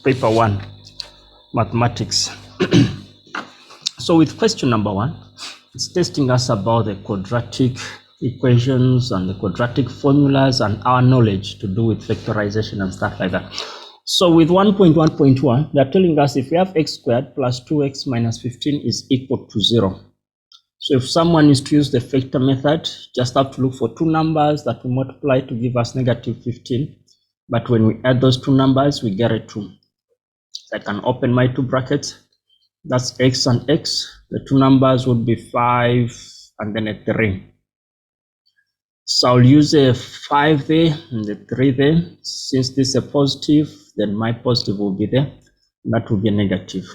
Paper 1, mathematics. So with question number 1, it's testing us about the quadratic equations and the quadratic formulas and our knowledge to do with factorization and stuff like that. So with 1.1.1, they're telling us if we have x squared plus 2x minus 15 is equal to 0. So if someone is to use the factor method, just have to look for two numbers that will multiply to give us negative 15. But when we add those two numbers, we get a 2. I can open my two brackets. That's x and x. The two numbers would be 5 and then a 3. So I'll use a 5 there and the 3 there. Since this is a positive, then my positive will be there. That will be a negative.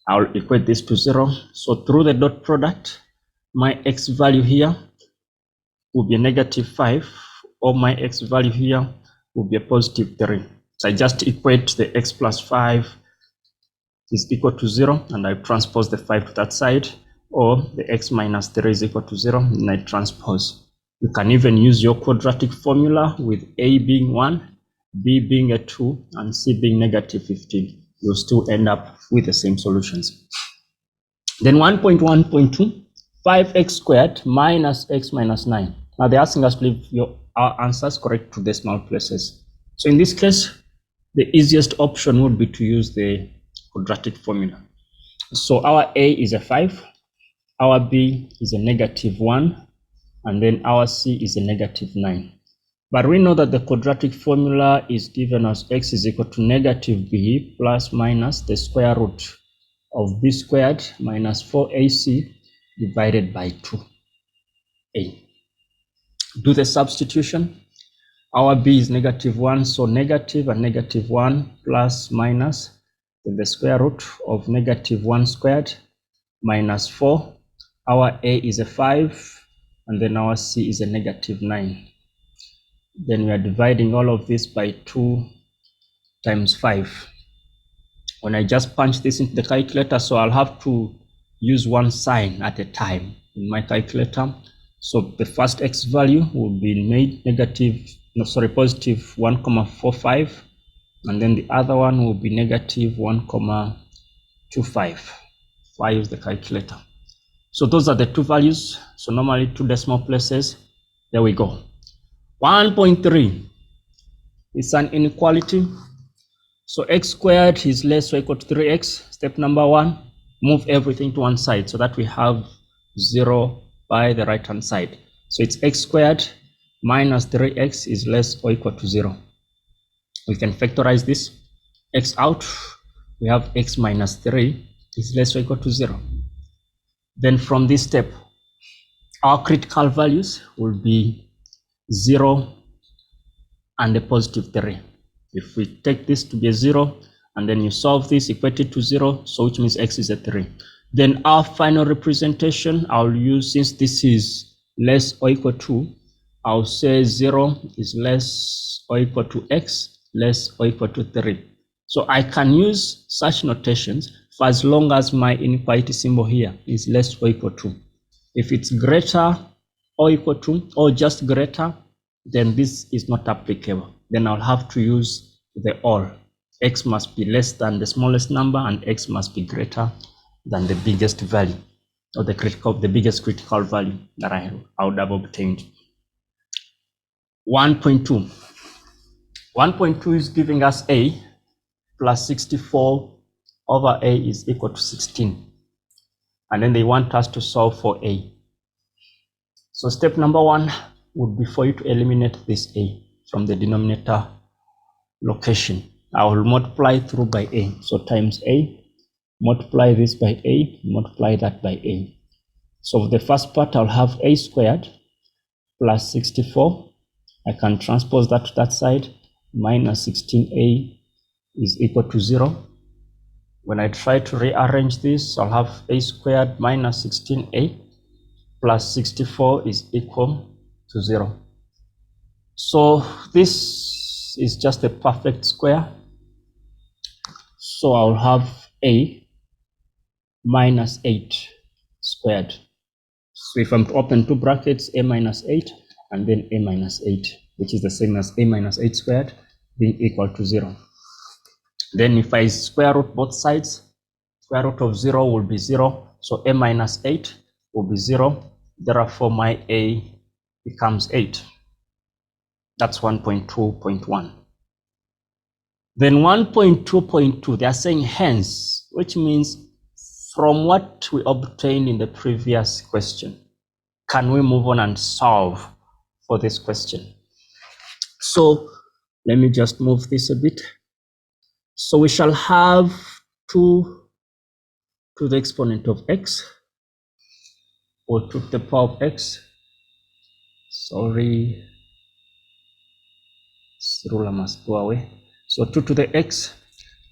I'll equate this to 0. So through the dot product, my x value here will be a negative 5, or my x value here will be a positive 3. So I just equate the x plus 5 is equal to 0, and I transpose the 5 to that side, or the x minus 3 is equal to 0, and I transpose. You can even use your quadratic formula with a being 1, b being a 2, and c being negative 15. You'll still end up with the same solutions. Then 1.1.2, 5x squared minus x minus 9. Now they're asking us to leave our answers correct to decimal places. So in this case, the easiest option would be to use the quadratic formula. So our a is a 5, our b is a negative 1, and then our c is a negative 9. But we know that the quadratic formula is given as x is equal to negative b plus minus the square root of b squared minus 4ac divided by 2a. Do the substitution. Our b is negative 1, so negative and negative 1 plus minus the square root of negative 1 squared minus 4. Our a is a 5, and then our c is a negative 9. Then we are dividing all of this by 2 times 5. When I just punch this into the calculator, so I'll have to use one sign at a time in my calculator. So the first x value will be made positive 1,45, and then the other one will be negative 1,25 if I use the calculator. So those are the two values. So normally 2 decimal places. There we go. 1.3 is an inequality. So x squared is less or equal to 3x. Step number 1, move everything to one side so that we have 0 by the right hand side. So it's x squared minus 3x is less or equal to 0. We can factorize this. X out, we have x minus 3 is less or equal to 0. Then from this step, our critical values will be 0 and a positive 3. If we take this to be a 0, and then you solve this, equate it to 0, so which means x is a 3. Then our final representation, I'll use, since this is less or equal to, I'll say 0 is less or equal to x, less or equal to 3. So I can use such notations for as long as my inequality symbol here is less or equal to. If it's greater or equal to, or just greater, then this is not applicable. Then I'll have to use the or. X must be less than the smallest number, and x must be greater than the biggest value, or the biggest critical value that I would have obtained. 1.2. 1.2 is giving us a plus 64 over a is equal to 16. And then they want us to solve for a. So step number 1 would be for you to eliminate this a from the denominator location. I will multiply through by a. So times a, multiply this by a, multiply that by a. So the first part, I'll have a squared plus 64. I can transpose that to that side. Minus 16a is equal to 0. When I try to rearrange this, I'll have a squared minus 16a plus 64 is equal to 0. So this is just a perfect square. So I'll have a minus 8 squared. So if I'm to open two brackets, a minus 8 and then a minus 8, which is the same as a minus 8 squared being equal to 0. Then if I square root both sides, square root of 0 will be 0. So a minus 8 will be 0. Therefore, my a becomes 8. That's 1.2.1. Then 1.2.2, they are saying hence, which means from what we obtained in the previous question, can we move on and solve for this question? So let me just move this a bit. So we shall have 2 to the exponent of x, or 2 to the power of x. Sorry, this ruler must go away. So 2 to the x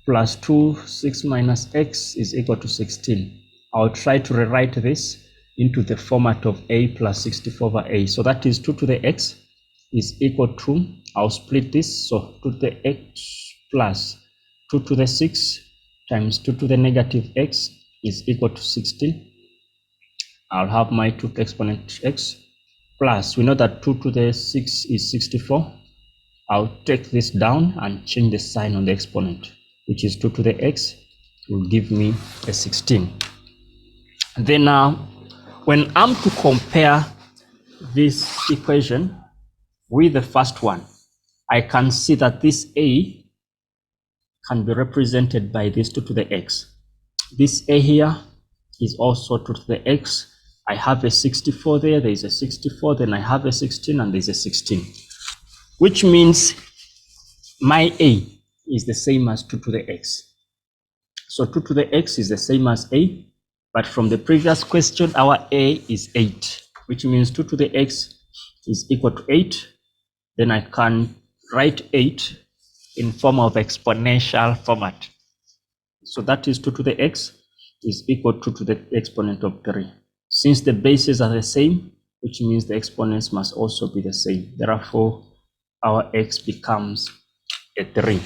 plus 2, 6 minus x is equal to 16. I'll try to rewrite this into the format of a plus 64 over a. So that is 2 to the x is equal to, I'll split this, so 2 to the x plus 2 to the 6 times 2 to the negative x is equal to 16. I'll have my 2 to the exponent x plus, we know that 2 to the 6 is 64. I'll take this down and change the sign on the exponent, which is 2 to the x will give me a 16. Then when I'm to compare this equation with the first one, I can see that this a can be represented by this 2 to the x. This a here is also 2 to the x. I have a 64 there is a 64, then I have a 16, and there's a 16. Which means my a is the same as 2 to the x. So 2 to the x is the same as a, but from the previous question, our a is 8, which means 2 to the x is equal to 8. Then I can write 8 in form of exponential format. So that is 2 to the x is equal to the exponent of 3. Since the bases are the same, which means the exponents must also be the same. Therefore, our x becomes a 3.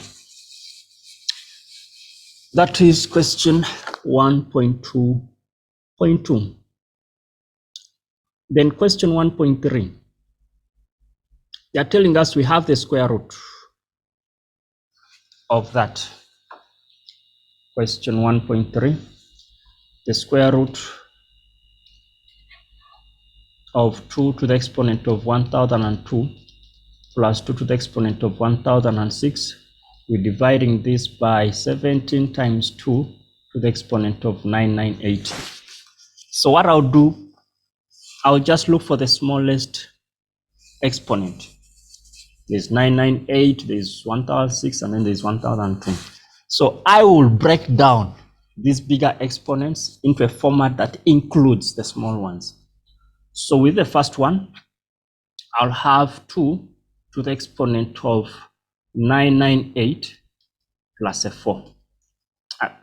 That is question 1.2.2. Then question 1.3. They are telling us we have the square root of that. Question 1.3, the square root of 2 to the exponent of 1002 plus 2 to the exponent of 1006. We're dividing this by 17 times 2 to the exponent of 998. So what I'll do, I'll just look for the smallest exponent. There's 998, there's 1006, and then there's 1002. So I will break down these bigger exponents into a format that includes the small ones. So with the first one, I'll have 2 to the exponent of 998 plus a 4.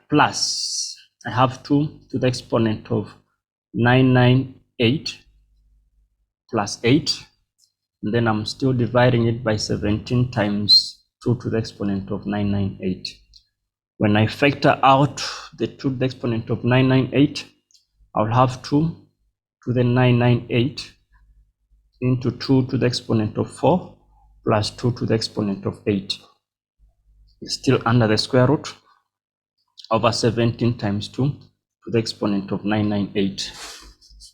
Plus, I have 2 to the exponent of 998 plus 8. And then I'm still dividing it by 17 times 2 to the exponent of 998. When I factor out the 2 to the exponent of 998, I'll have 2 to the 998 into 2 to the exponent of 4 plus 2 to the exponent of 8. It's still under the square root over 17 times 2 to the exponent of 998.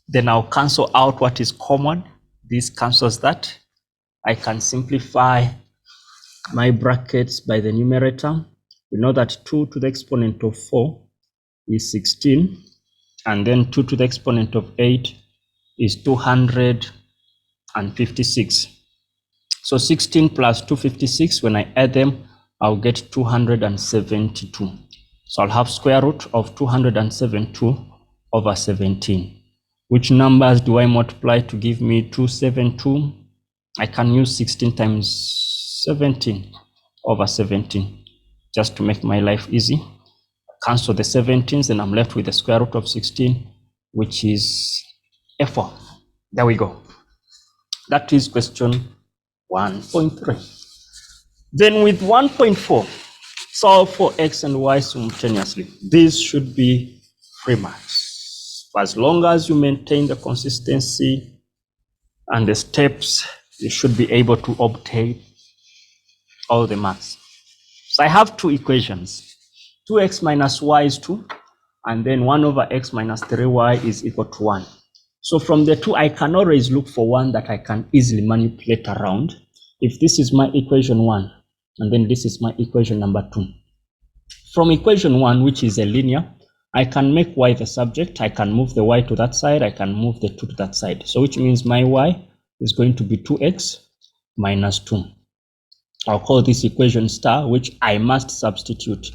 Then I'll cancel out what is common. This cancels that. I can simplify my brackets by the numerator. We know that 2 to the exponent of 4 is 16, and then 2 to the exponent of 8 is 256. So 16 plus 256, when I add them, I'll get 272. So I'll have square root of 272 over 17. Which numbers do I multiply to give me 272? I can use 16 times 17 over 17, just to make my life easy. Cancel the 17s, and I'm left with the square root of 16, which is a4. There we go. That is question 1.3. Then with 1.4, solve for x and y simultaneously. This should be 3 marks. As long as you maintain the consistency and the steps, you should be able to obtain all the marks. So I have two equations. 2x minus y is 2, and then 1 over x minus 3y is equal to 1. So from the two, I can always look for one that I can easily manipulate around. If this is my equation 1, and then this is my equation number 2. From equation 1, which is a linear, I can make y the subject. I can move the y to that side. I can move the 2 to that side. So which means my y is going to be 2x minus 2. I'll call this equation star, which I must substitute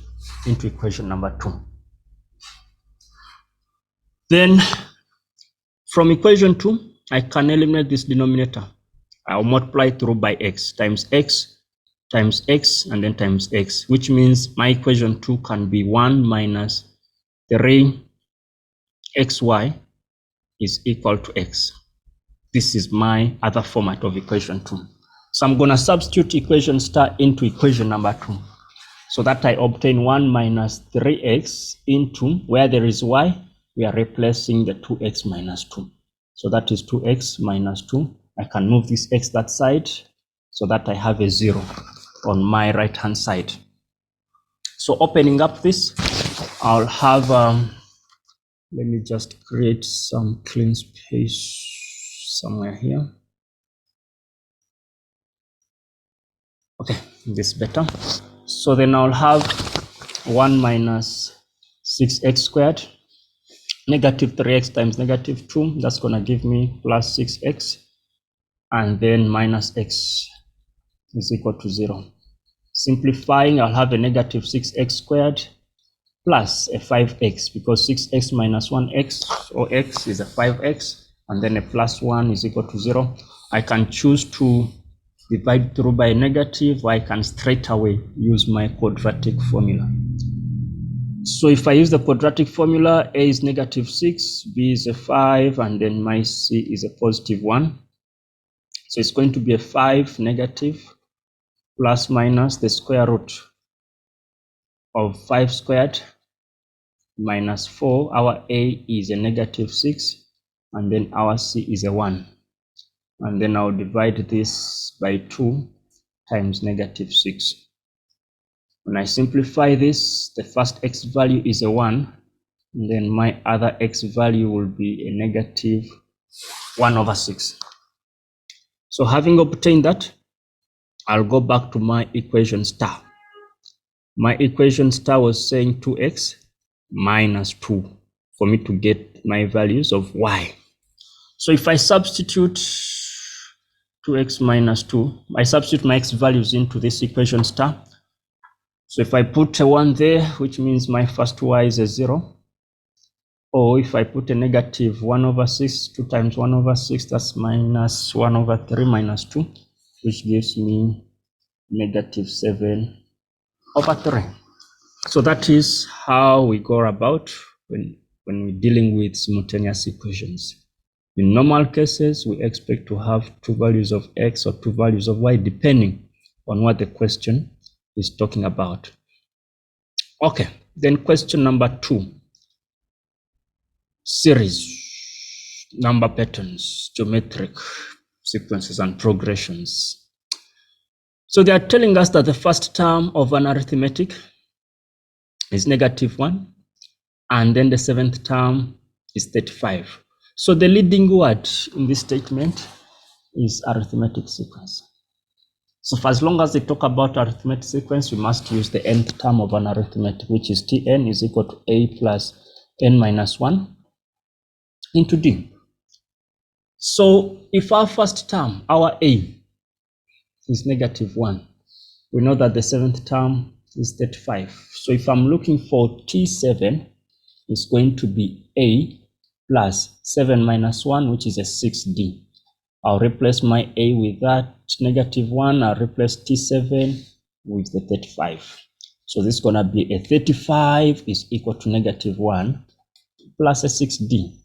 into equation number 2. Then from equation 2, I can eliminate this denominator. I'll multiply through by x, and then times x, which means my equation 2 can be 1 minus 3xy is equal to x. This is my other format of equation 2. So I'm going to substitute equation star into equation number 2, so that I obtain 1 minus 3x into, where there is y, we are replacing the 2x minus 2. So that is 2x minus 2. I can move this x that side so that I have a 0 on my right hand side. So opening up this, I'll have, let me just create some clean space somewhere here. Okay, this is better. So then I'll have 1 minus 6x squared, negative 3x times negative 2. That's going to give me plus 6x. And then minus x is equal to 0. Simplifying, I'll have a negative 6x squared plus a 5x, because 6x minus 1x, or x, is a 5x, and then a plus 1 is equal to 0. I can choose to divide through by negative, or I can straight away use my quadratic formula. So if I use the quadratic formula, a is negative 6, b is a 5, and then my c is a positive 1. So it's going to be a 5 negative plus minus the square root of 5 squared minus 4. Our a is a negative 6, and then our c is a 1. And then I'll divide this by 2 times negative 6. When I simplify this, the first x value is a 1, and then my other x value will be a negative 1 over 6. So having obtained that, I'll go back to my equation star. My equation star was saying 2x minus 2 for me to get my values of y. So if I substitute 2x minus 2, I substitute my x values into this equation star. So if I put a 1 there, which means my first y is a 0. Or if I put a negative 1 over 6, 2 times 1 over 6, that's minus 1 over 3 minus 2, which gives me negative 7 over 3. So that is how we go about when we're dealing with simultaneous equations. In normal cases, we expect to have 2 values of x or 2 values of y, depending on what the question is talking about. Okay, then question number 2. Series, number patterns, geometric sequences and progressions. So they are telling us that the first term of an arithmetic is negative 1, and then the 7th term is 35. So the leading word in this statement is arithmetic sequence. So for as long as they talk about arithmetic sequence, we must use the nth term of an arithmetic, which is Tn is equal to a plus n minus 1 into d. So if our first term, our a, is negative 1, we know that the 7th term is 35. So if I'm looking for T7, it's going to be a plus 7 minus 1, which is a 6d. I'll replace my a with that negative 1. I'll replace T7 with the 35. So this is going to be a 35 is equal to negative 1 plus a 6d.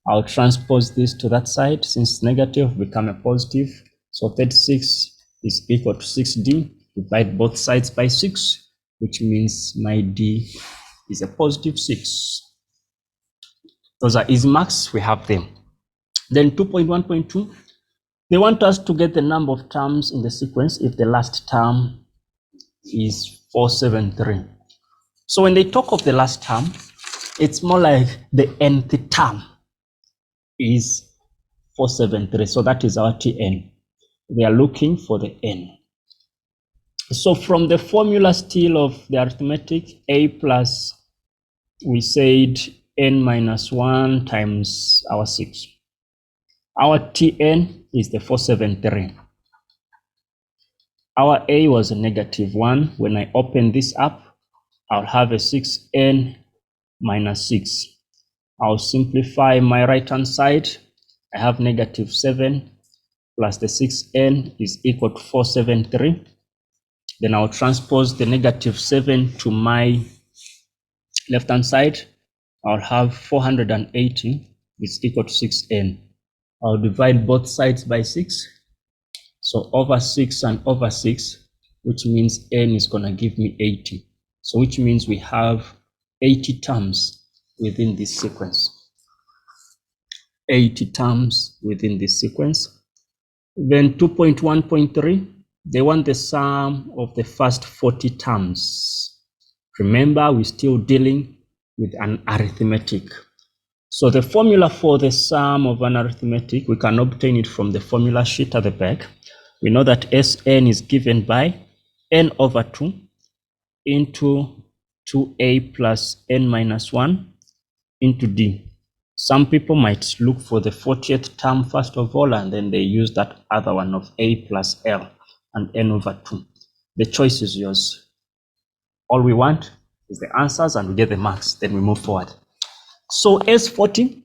I'll transpose this to that side. Since negative become a positive, so 36 is equal to 6d. Divide both sides by 6, which means my d is a positive 6. Those are easy marks, we have them. Then 2.1.2, they want us to get the number of terms in the sequence if the last term is 473. So when they talk of the last term, it's more like the nth term is 473. So that is our Tn. We are looking for the n. So from the formula still of the arithmetic, a plus, we said n minus 1 times our 6. Our Tn is the 473. Our a was a -1. When I open this up, I'll have a 6n minus 6. I'll simplify my right-hand side. I have -7 plus the 6n is equal to 473. Then I'll transpose the -7 to my left-hand side. I'll have 480 is equal to 6n. I'll divide both sides by 6. So over 6 and over 6, which means n is going to give me 80. So which means we have 80 terms within this sequence. 80 terms within this sequence. Then 2.1.3, they want the sum of the first 40 terms. Remember, we're still dealing with an arithmetic. So the formula for the sum of an arithmetic, we can obtain it from the formula sheet at the back. We know that Sn is given by n over 2 into 2a plus n minus 1 into d. Some people might look for the 40th term first of all, and then they use that other one of a plus l and n over 2. The choice is yours. All we want is the answers and we get the marks, then we move forward. So S40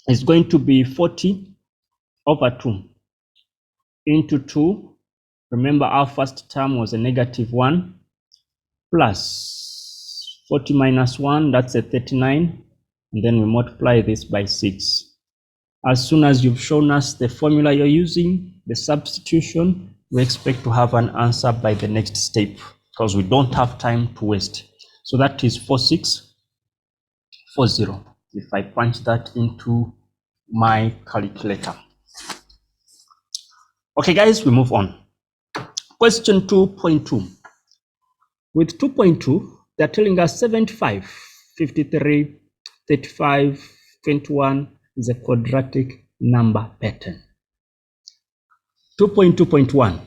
is going to be 40 over 2 into 2. Remember, our first term was a -1 plus 40 minus 1, that's a 39. And then we multiply this by 6. As soon as you've shown us the formula you're using, the substitution, we expect to have an answer by the next step because we don't have time to waste. So that is 4640. If I punch that into my calculator. Okay, guys, we move on. Question 2.2. With 2.2, they're telling us 75, 53, 35, 21 is a quadratic number pattern. 2.2.1,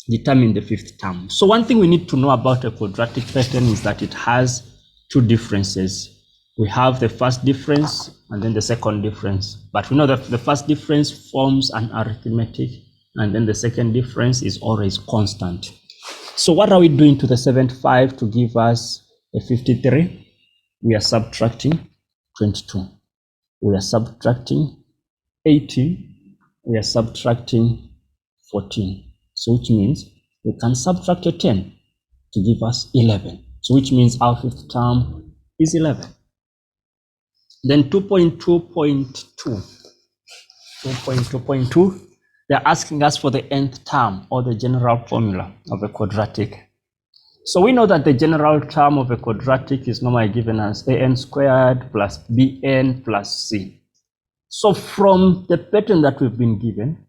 determine the fifth term. So one thing we need to know about a quadratic pattern is that it has two differences. We have the first difference and then the second difference. But we know that the first difference forms an arithmetic, and then the second difference is always constant. So what are we doing to the 75 to give us a 53? We are subtracting 22. We are subtracting 18. We are subtracting 14. So which means we can subtract a 10 to give us 11. So which means our fifth term is 11. Then 2.2.2. 2.2.2, they're asking us for the nth term or the general formula of a quadratic. So we know that the general term of a quadratic is normally given as an squared plus bn plus c. So from the pattern that we've been given,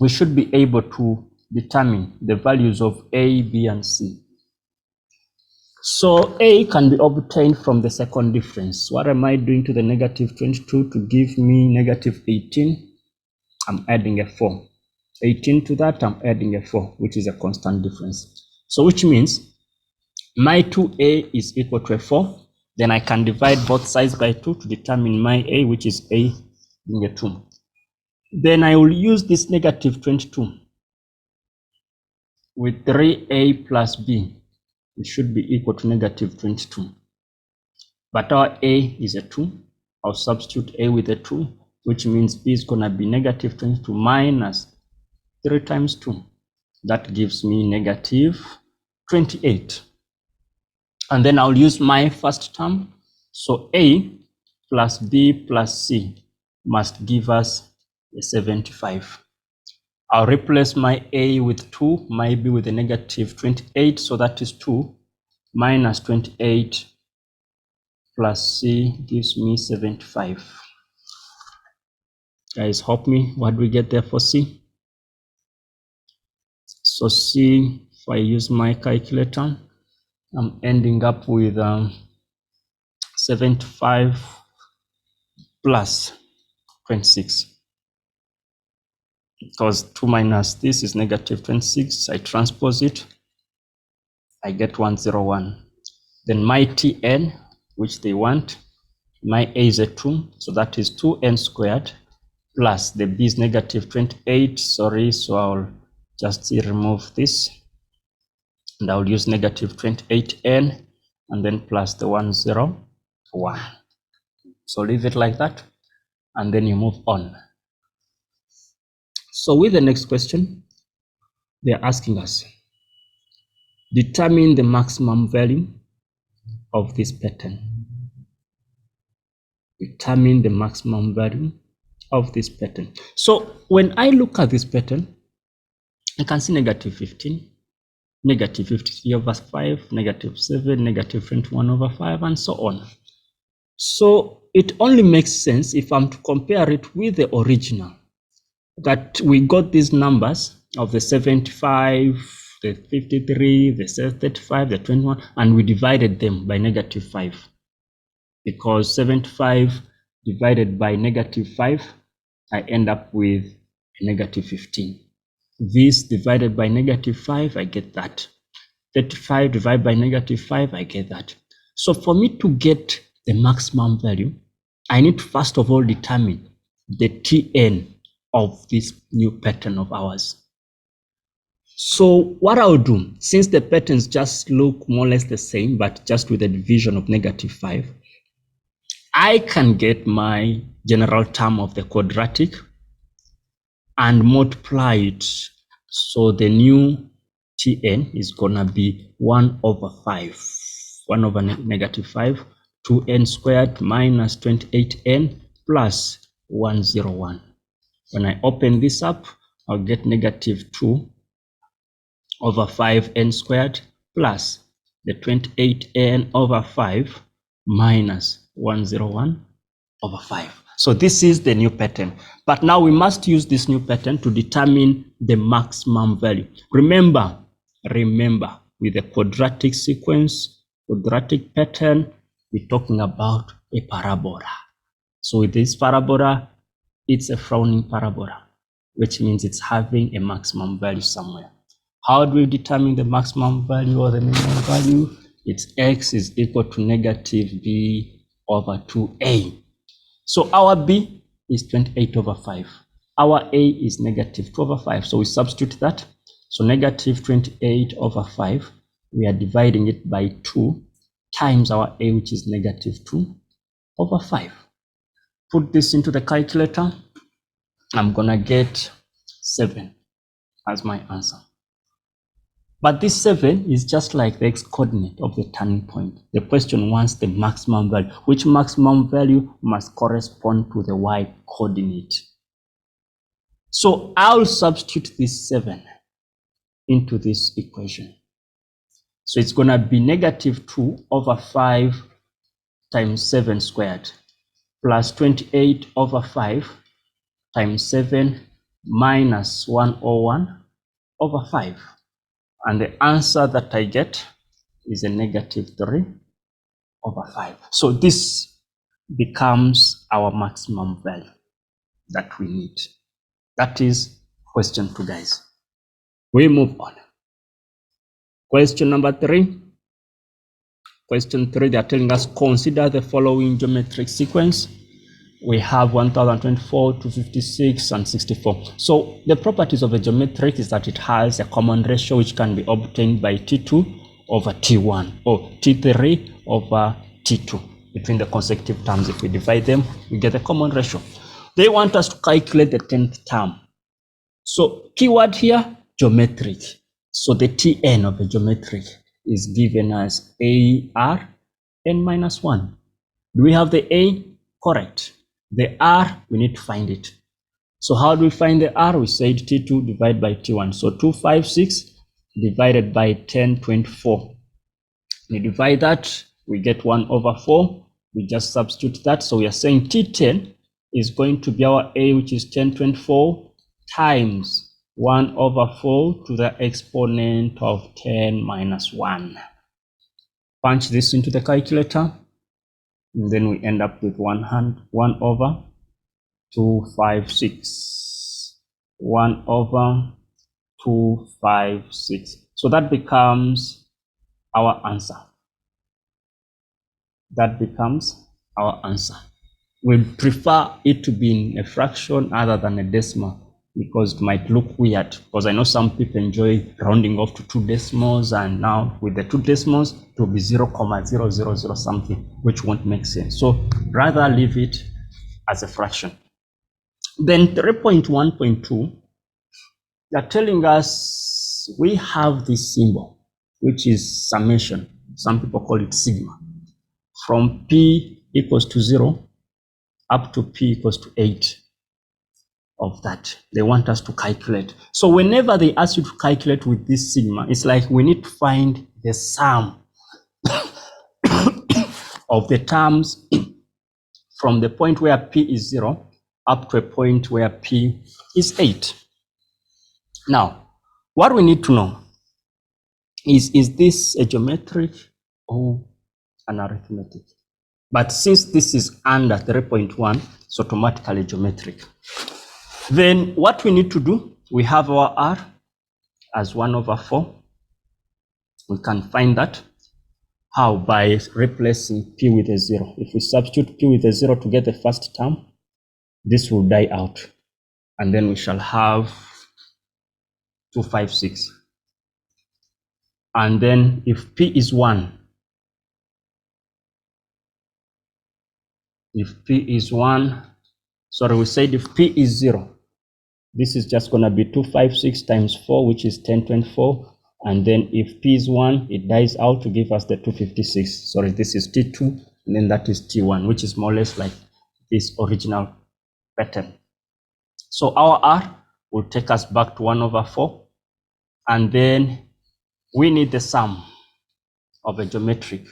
we should be able to determine the values of a, b, and c. So a can be obtained from the second difference. What am I doing to the -22 to give me -18? I'm adding a 4. 18 to that, I'm adding a 4, which is a constant difference. So which means my 2a is equal to a 4. Then I can divide both sides by 2 to determine my a, which is a being a 2. Then I will use this -22 with 3a plus b. It should be equal to -22. But our a is a 2. I'll substitute a with a 2, which means b is going to be -22 minus 3 times 2. That gives me -28. And then I'll use my first term. So a plus b plus c must give us a 75. I'll replace my a with 2, my b with a -28. So that is 2 minus 28 plus c gives me 75. Guys, help me. What do we get there for c? So c I use my calculator, I'm ending up with 75 plus 26. Because 2 minus this is negative 26. I transpose it, I get 101. Then my Tn, which they want, my A is a 2, so that is 2n squared, plus the B is negative 28. Sorry, so I'll just remove this, and I'll use negative 28n, and then plus the 101. So leave it like that, and then you move on. So with the next question, they're asking us, determine the maximum value of this pattern. Determine the maximum value of this pattern. So when I look at this pattern, I can see negative 15, negative 53 over 5, negative 7, negative 21 over 5, and so on. So it only makes sense if I'm to compare it with the original, that we got these numbers of the 75, the 53, the 35, the 21, and we divided them by negative 5. Because 75 divided by negative 5, I end up with a negative 15. This divided by negative 5, I get that. 35 divided by negative 5, I get that. So for me to get the maximum value, I need to first of all determine the Tn of this new pattern of ours. So what I'll do, since the patterns just look more or less the same, but just with a division of negative 5, I can get my general term of the quadratic and multiply it. So the new Tn is gonna be 1 over 5, 1 over negative 5, 2n squared minus 28n plus 101. When I open this up, I'll get negative 2 over 5n squared plus the 28n over 5 minus 101 over 5. So this is the new pattern. But now we must use this new pattern to determine the maximum value. Remember, with a quadratic sequence, quadratic pattern, we're talking about a parabola. So with this parabola, it's a frowning parabola, which means it's having a maximum value somewhere. How do we determine the maximum value or the minimum value? It's x is equal to negative b over 2a. So our b is 28 over 5. Our a is negative 2 over 5. So we substitute that. So negative 28 over 5, we are dividing it by 2 times our a, which is negative 2 over 5. Put this into the calculator. I'm gonna get 7 as my answer. But this 7 is just like the x-coordinate of the turning point. The question wants the maximum value. Which maximum value must correspond to the y-coordinate? So I'll substitute this 7 into this equation. So it's going to be negative 2 over 5 times 7 squared plus 28 over 5 times 7 minus 101 over 5. And the answer that I get is a negative 3 over 5. So this becomes our maximum value that we need. That is question 2, guys. We move on. Question number 3. Question 3, they are telling us consider the following geometric sequence. We have 1024, 256, and 64. So the properties of a geometric is that it has a common ratio which can be obtained by T2 over T1 or T3 over T2 between the consecutive terms. If we divide them, we get a common ratio. They want us to calculate the 10th term. So keyword here, geometric. So the Tn of a geometric is given as AR n minus 1. Do we have the A? Correct. The R, we need to find it. So how do we find the R? We said T2 divided by T1. So 256 divided by 1024. We divide that, we get 1 over 4. We just substitute that. So we are saying T10 is going to be our A, which is 1024 times 1 over 4 to the exponent of 10 minus 1. Punch this into the calculator, and then we end up with 1 over 256. 1 over 256. So that becomes our answer. That becomes our answer. We prefer it to be in a fraction other than a decimal because it might look weird, because I know some people enjoy rounding off to 2 decimals, and now with the 2 decimals it will be 0,000 something, which won't make sense. So rather leave it as a fraction. Then 3.1.2, they're telling us we have this symbol, which is summation. Some people call it sigma. From p equals to 0 up to p equals to 8 of that. They want us to calculate. So whenever they ask you to calculate with this sigma, it's like we need to find the sum of the terms from the point where p is 0 up to a point where p is 8. Now, what we need to know is this a geometric or an arithmetic? But since this is under 3.1, it's automatically geometric. Then what we need to do, we have our r as 1 over 4. We can find that. How? By replacing p with a 0. If we substitute p with a 0 to get the first term, this will die out. And then we shall have 256. And then if p is 1, if p is 1, sorry, we said if p is 0, this is just going to be 256 times 4, which is 1024. And then if p is 1, it dies out to give us the 256. Sorry, this is T2, and then that is T1, which is more or less like this original pattern. So our r will take us back to 1 over 4. And then we need the sum of a geometric.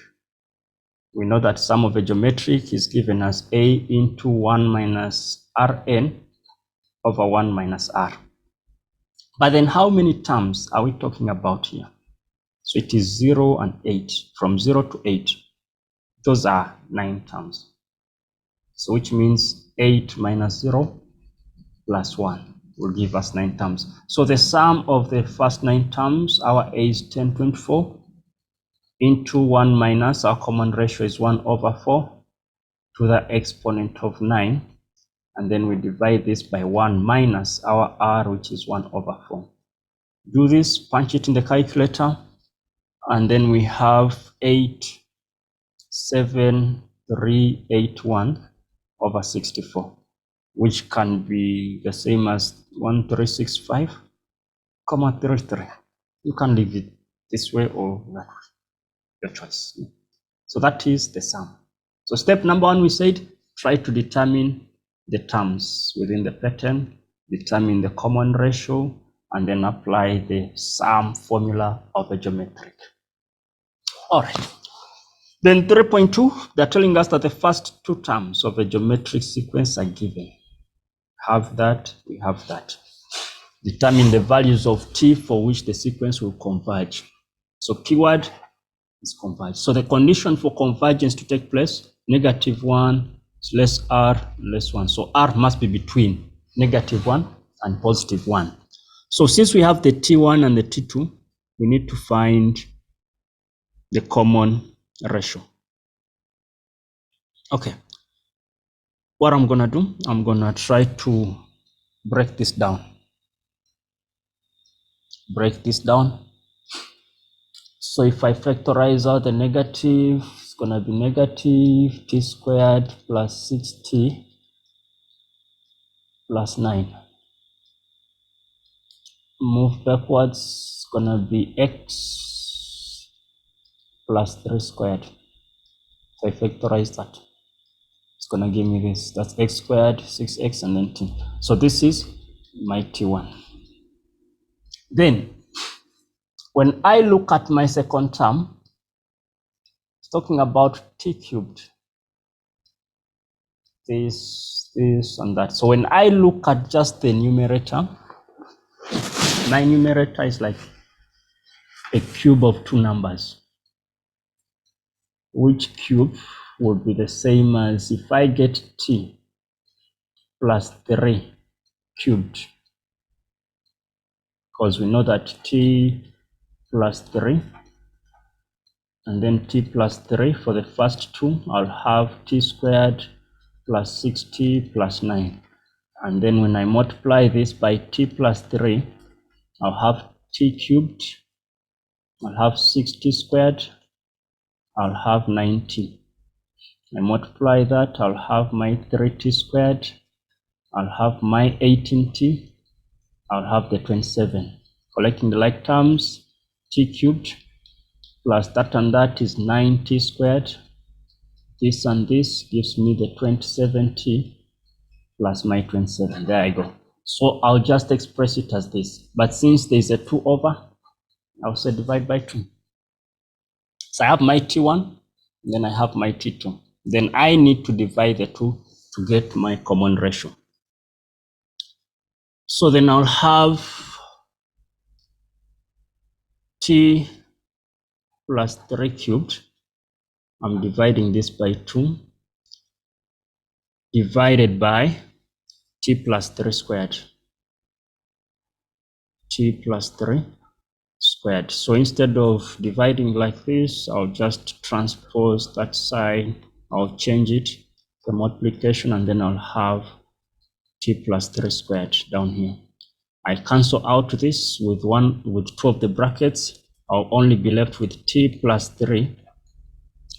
We know that sum of a geometric is given as a into 1 minus Rn over 1 minus r. But then how many terms are we talking about here? So it is 0 and 8. From 0 to 8, those are 9 terms. So which means 8 minus 0 plus 1 will give us 9 terms. So the sum of the first 9 terms, our a is 1024, into 1 minus, our common ratio is 1 over 4 to the exponent of 9. And then we divide this by 1 minus our r, which is 1 over 4. Do this, punch it in the calculator, and then we have 87381 over 64, which can be the same as 1365,33. You can leave it this way or that way, your choice. So that is the sum. So step number 1, we said try to determine the terms within the pattern, determine the common ratio, and then apply the sum formula of a geometric. All right. Then 3.2, they're telling us that the first 2 terms of a geometric sequence are given. Have that, we have that. Determine the values of t for which the sequence will converge. So keyword is converge. So the condition for convergence to take place, -1 is less r, less 1. So r must be between -1 and +1. So since we have the T1 and the T2, we need to find the common ratio. Okay. What I'm going to do, I'm going to try to break this down. Break this down. So if I factorize out the negative, it's going to be negative t squared plus 6t plus 9. Move backwards, it's going to be x plus 3 squared. So I factorize that. It's going to give me this. That's x squared, 6x, and then t. So this is my t1. Then, when I look at my second term, it's talking about t cubed. This, and that. So when I look at just the numerator, My numerator is like a cube of two numbers, which cube would be the same as if I get t plus 3 cubed, because we know that t plus 3 and then t plus 3 for the first two, I'll have t squared plus 6t plus 9. And then when I multiply this by t plus 3, I'll have t cubed, I'll have 6t squared, I'll have 9t. I multiply that, I'll have my 3t squared, I'll have my 18t, I'll have the 27. Collecting the like terms, t cubed plus that and that is 9t squared. This and this gives me the 27t plus my 27. There I go. So I'll just express it as this. But since there's a 2 over, I'll say divide by 2. So I have my t1, then I have my t2. Then I need to divide the 2 to get my common ratio. So then I'll have t plus 3 cubed. I'm dividing this by 2 divided by t plus 3 squared. T plus 3 squared. So instead of dividing like this, I'll just transpose that side. I'll change it to multiplication, and then I'll have t plus 3 squared down here. I cancel out this with 2 of the brackets. I'll only be left with t plus 3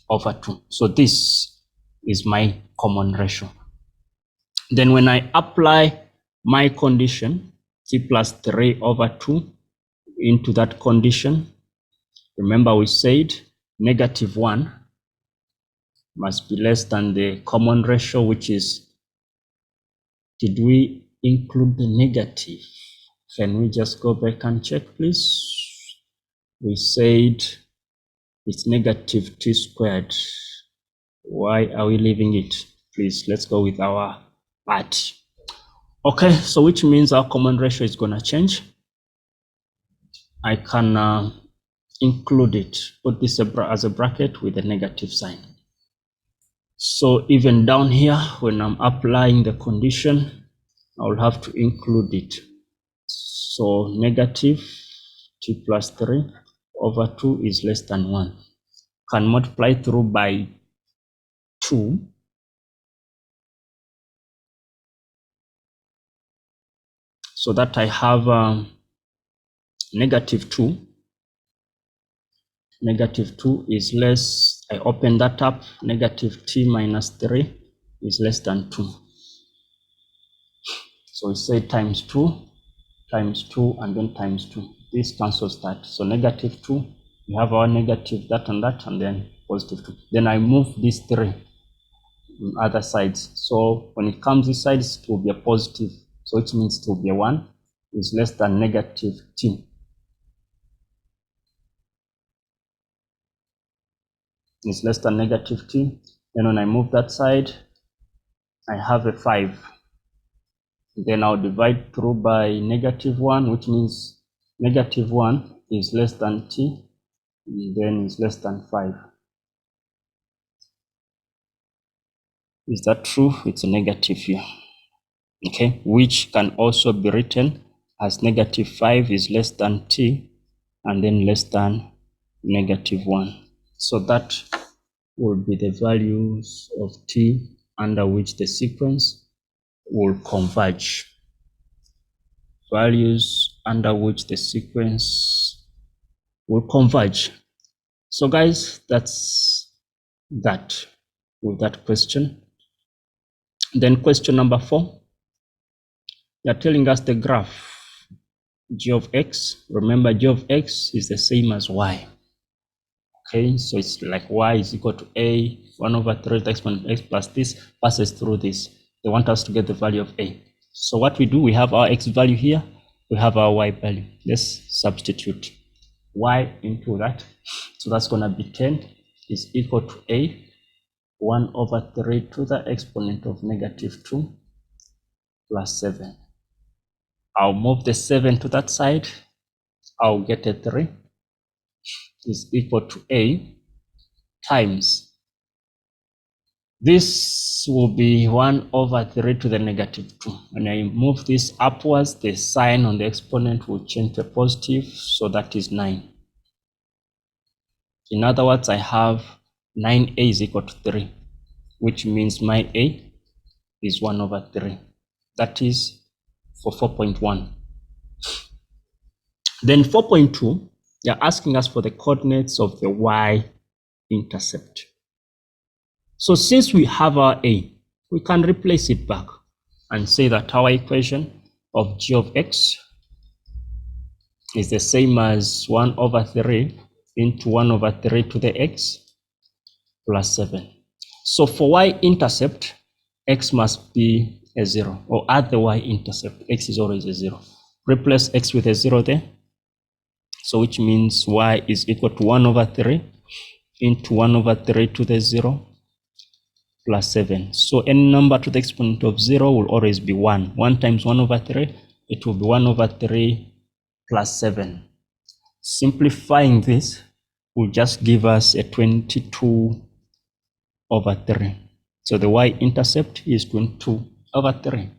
over 2. So this is my common ratio. Then when I apply my condition, t plus 3 over 2 into that condition, remember we said -1 must be less than the common ratio, which is, did we include the negative? Can we just go back and check, please? We said it's negative t squared. Why are we leaving it? Please, let's go with our part. Okay, so which means our common ratio is going to change. I can include it, put this as a bracket with a negative sign. So even down here, when I'm applying the condition, I will have to include it. So negative t plus 3 over 2 is less than 1. Can multiply through by 2. So that I have -2. -2 is less, I open that up, negative t minus 3 is less than 2. So we say times 2, and then times 2. This cancels that. So -2, we have our negative that, and then positive 2. Then I move these 3 on other sides. So when it comes this side, it will be a positive. So it means it will be a 1 is less than negative t. Is less than negative t. Then when I move that side, I have a 5. Then I'll divide through by -1, which means -1 is less than t, and then is less than 5. Is that true? It's a negative here. Okay, which can also be written as -5 is less than t, and then less than -1. So that will be the values of t under which the sequence will converge. Values under which the sequence will converge. So guys, that's that with that question. Then question number 4, they're telling us the graph g of x. Remember, g of x is the same as y. Okay, so it's like y is equal to a 1 over 3 the exponent x plus this passes through this. They want us to get the value of a. So what we do, we have our x value here, we have our y value. Let's substitute y into that. So that's going to be 10 is equal to a 1 over 3 to the exponent of -2 plus 7. I'll move the 7 to that side. I'll get a 3 is equal to A times. This will be 1 over 3 to the negative 2. When I move this upwards, the sign on the exponent will change to a positive, so that is 9. In other words, I have 9A is equal to 3, which means my A is 1 over 3. That is for 4.1. Then 4.2, they're asking us for the coordinates of the y-intercept. So since we have our A, we can replace it back and say that our equation of g of x is the same as 1 over 3 into 1 over 3 to the x plus 7. So for y-intercept, x must be a 0, or at the y-intercept, x is always a 0. Replace x with a 0 there. So which means y is equal to 1 over 3 into 1 over 3 to the 0 plus 7. So any number to the exponent of 0 will always be 1. 1 times 1 over 3, it will be 1 over 3 plus 7. Simplifying this will just give us a 22 over 3. So the y-intercept is 22 over 3.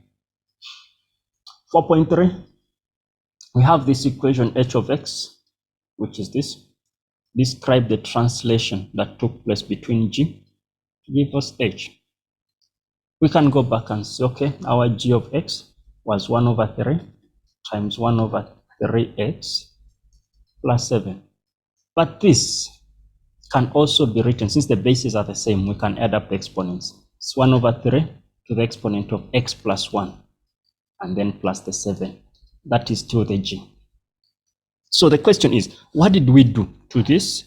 4.3, we have this equation h of x, which is this. Describe the translation that took place between g to give us h. We can go back and say, okay, our g of x was 1 over 3 times 1 over 3x plus 7. But this can also be written, since the bases are the same, we can add up the exponents. It's 1 over 3 to the exponent of x plus 1, and then plus the 7. That is still the g. So the question is, what did we do to this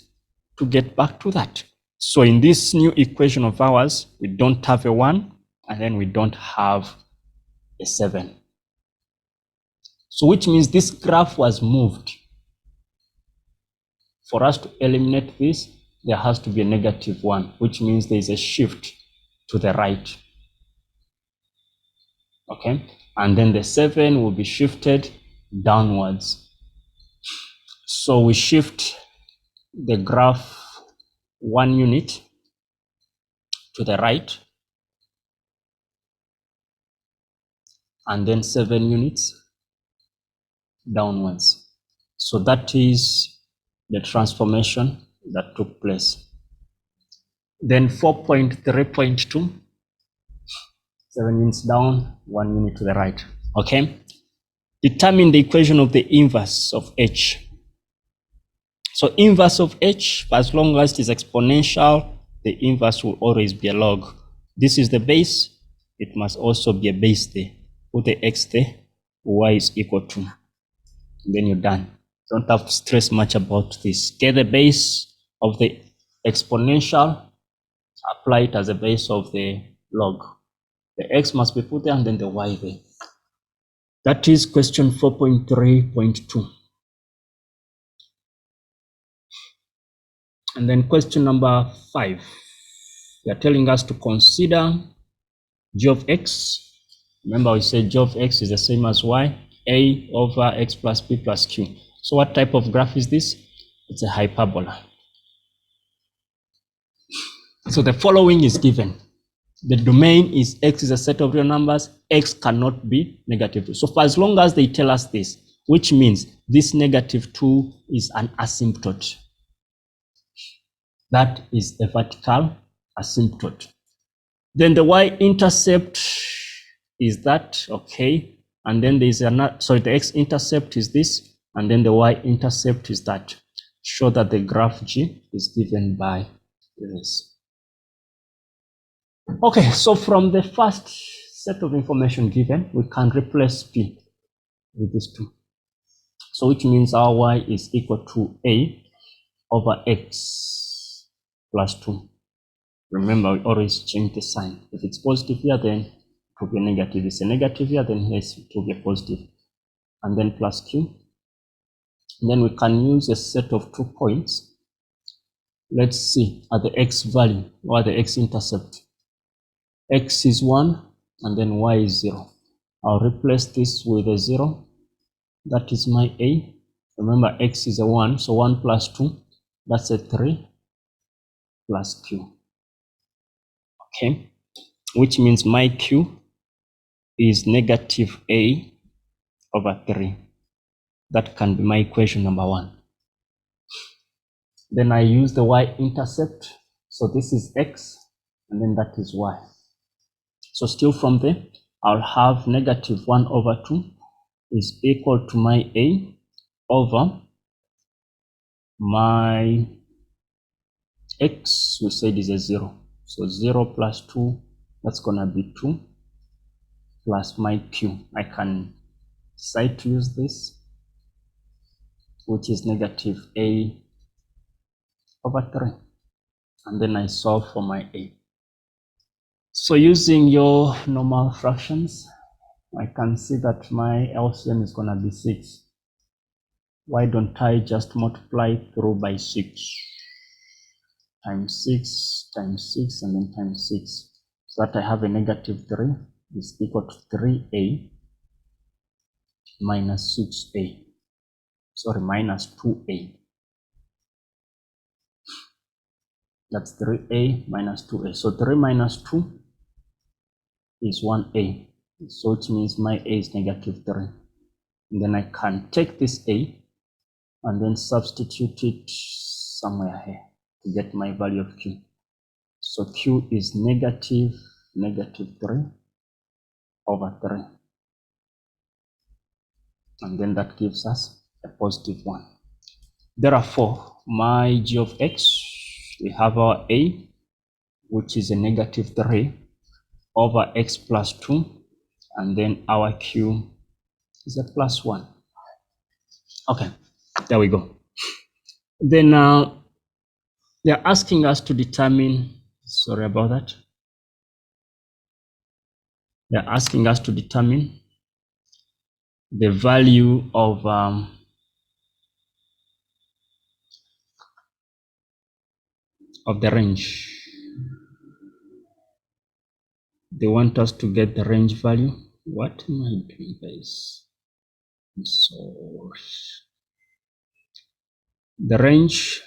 to get back to that? So in this new equation of ours, we don't have a 1, and then we don't have a 7. So which means this graph was moved. For us to eliminate this, there has to be a negative 1, which means there is a shift to the right. Okay, and then the 7 will be shifted downwards. So we shift the graph 1 unit to the right, and then 7 units downwards. So that is the transformation that took place. Then 4.3.2, 7 units down, 1 unit to the right. Okay, determine the equation of the inverse of h. So inverse of h, as long as it is exponential, the inverse will always be a log. This is the base, it must also be a base there. Put the x there, y is equal to, and then you're done. Don't have to stress much about this. Get the base of the exponential, apply it as a base of the log. The x must be put there and then the y there. That is question 4.3.2. And then question number 5. They are telling us to consider g of x. Remember we said g of x is the same as y, a over x plus b plus q. So what type of graph is this? It's a hyperbola. So the following is given. The domain is x is a set of real numbers, x cannot be negative 2. So for as long as they tell us this, which means this negative 2 is an asymptote. That is a vertical asymptote. Then the y-intercept is that, okay, and then there's another, sorry, the x-intercept is this, and then the y-intercept is that. Show that the graph G is given by this. Okay, so from the first set of information given, we can replace P with these two. So which means our y is equal to A over x plus 2. Remember, we always change the sign. If it's positive here, then it will be negative. If it's a negative here, then here it will be a positive. And then plus q. And then we can use a set of 2 points. Let's see at the x value or the x-intercept. X is 1 and then y is 0. I'll replace this with a 0. That is my A. Remember, x is a 1, so 1 plus 2, that's a 3 plus q. Okay, which means my q is negative a over 3. That can be my equation number 1. Then I use the y-intercept. So this is x, and then that is y. So still from there, I'll have negative 1 over 2 is equal to my a over my x, we said is a 0. So 0 plus 2, that's going to be 2 plus my q. I can decide to use this, which is negative a over 3. And then I solve for my a. So using your normal fractions, I can see that my LCM is going to be 6. Why don't I just multiply through by 6? Times 6, times 6, and then times 6. So that I have a negative 3 is equal to 3a minus 6a. Sorry, minus 2a. That's 3a minus 2a. So 3 minus 2 is 1a. So it means my a is negative 3. And then I can take this a and then substitute it somewhere here to get my value of q. So q is negative 3 over 3. And then that gives us a positive 1. Therefore, my g of x, we have our a, which is a negative 3 over x plus 2, and then our q is a plus 1. Okay, there we go. Then they're asking us to determine, sorry about that. They're asking us to determine the value of the range. They want us to get the range value. What am I doing, guys? I'm sorry. The range,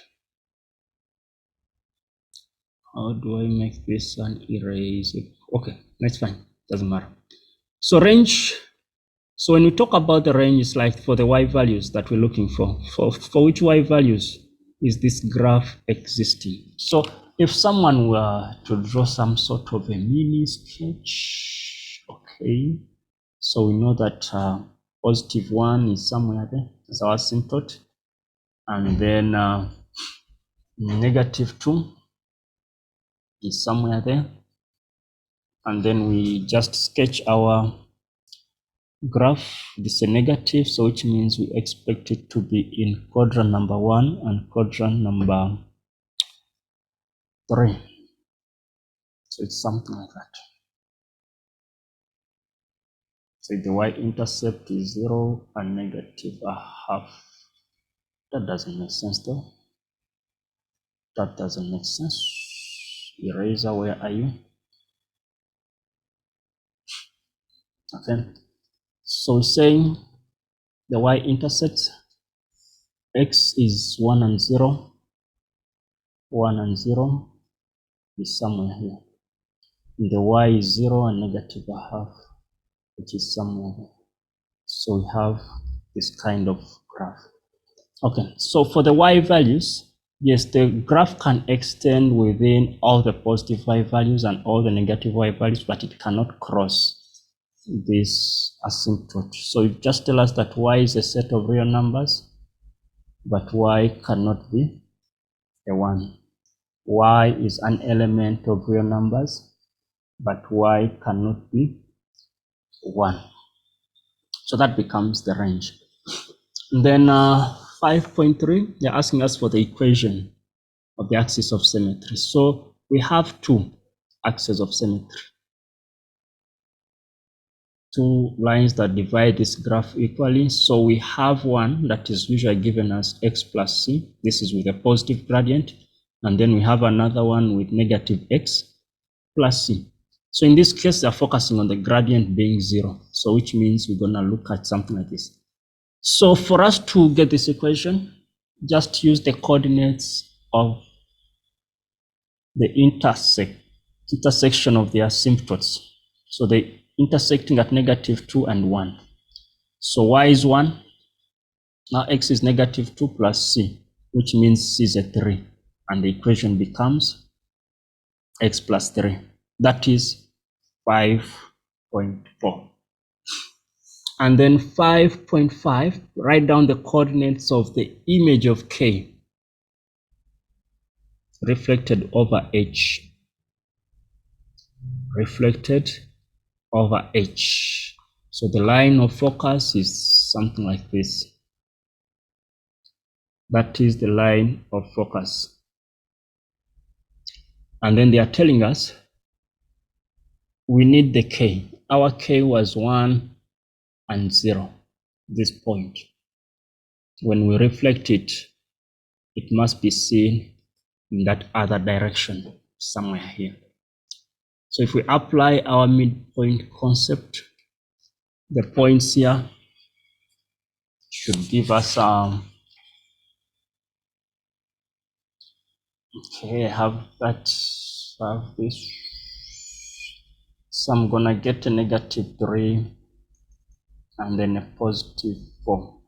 how do I make this an erase? Okay, that's fine, doesn't matter. So range, so when we talk about the range, it's like for the y values that we're looking for which y values is this graph existing. So if someone were to draw some sort of a mini sketch, okay, so we know that positive 1 is somewhere there as our asymptote, and then negative 2 is somewhere there, and then we just sketch our graph. This is a negative, so which means we expect it to be in quadrant number 1 and quadrant number 3. So it's something like that. So the y-intercept is 0 and negative a half. That doesn't make sense though. That doesn't make sense. Eraser, where are you? Okay. So we're saying the y-intercept, x is 1 and 0. 1 and 0 is somewhere here. And the y is 0 and negative a half, which is somewhere here. So we have this kind of graph. Okay, so for the y values, yes, the graph can extend within all the positive y values and all the negative y values, but it cannot cross this asymptote. So you just tell us that y is a set of real numbers, but y cannot be a 1. Y is an element of real numbers, but y cannot be 1. So that becomes the range. And then 5.3, they're asking us for the equation of the axis of symmetry. So we have 2 axes of symmetry. 2 lines that divide this graph equally. So we have one that is usually given as x plus c. This is with a positive gradient. And then we have another one with negative x plus c. So in this case, they're focusing on the gradient being 0. So which means we're going to look at something like this. So for us to get this equation, just use the coordinates of the intersection of the asymptotes. So they intersecting at -2 and 1. So y is 1. Now x is -2 plus c, which means c is a 3. And the equation becomes x plus 3. That is 5.4. And then 5.5, write down the coordinates of the image of k reflected over h. Reflected over h. So the line of focus is something like this. That is the line of focus. And then they are telling us we need the k. Our k was 1 and 0, this point. When we reflect it, it must be seen in that other direction, somewhere here. So if we apply our midpoint concept, the points here should give us okay, I have this. So I'm gonna get a -3 and then a +4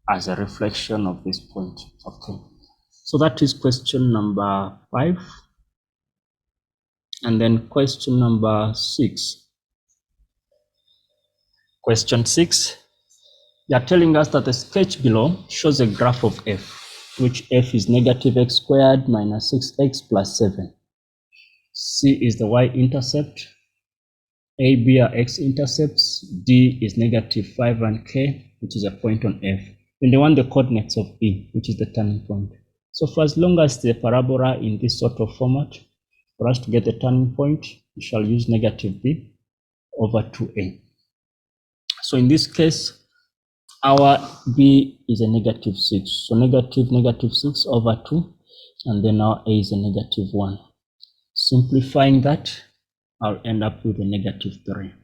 as a reflection of this point. Okay, so that is question number 5. And then question number 6. Question 6, they are telling us that the sketch below shows a graph of f, which f is -x squared minus 6x plus 7. C is the y-intercept, A, B are x-intercepts, D is -5 and k, which is a point on f. Then they want the coordinates of E, which is the turning point. So for as long as the parabola in this sort of format, for us to get the turning point, we shall use -b over 2a. So in this case, our b is a -6. So -6 over 2, and then our a is a -1. Simplifying that, I'll end up with a -3.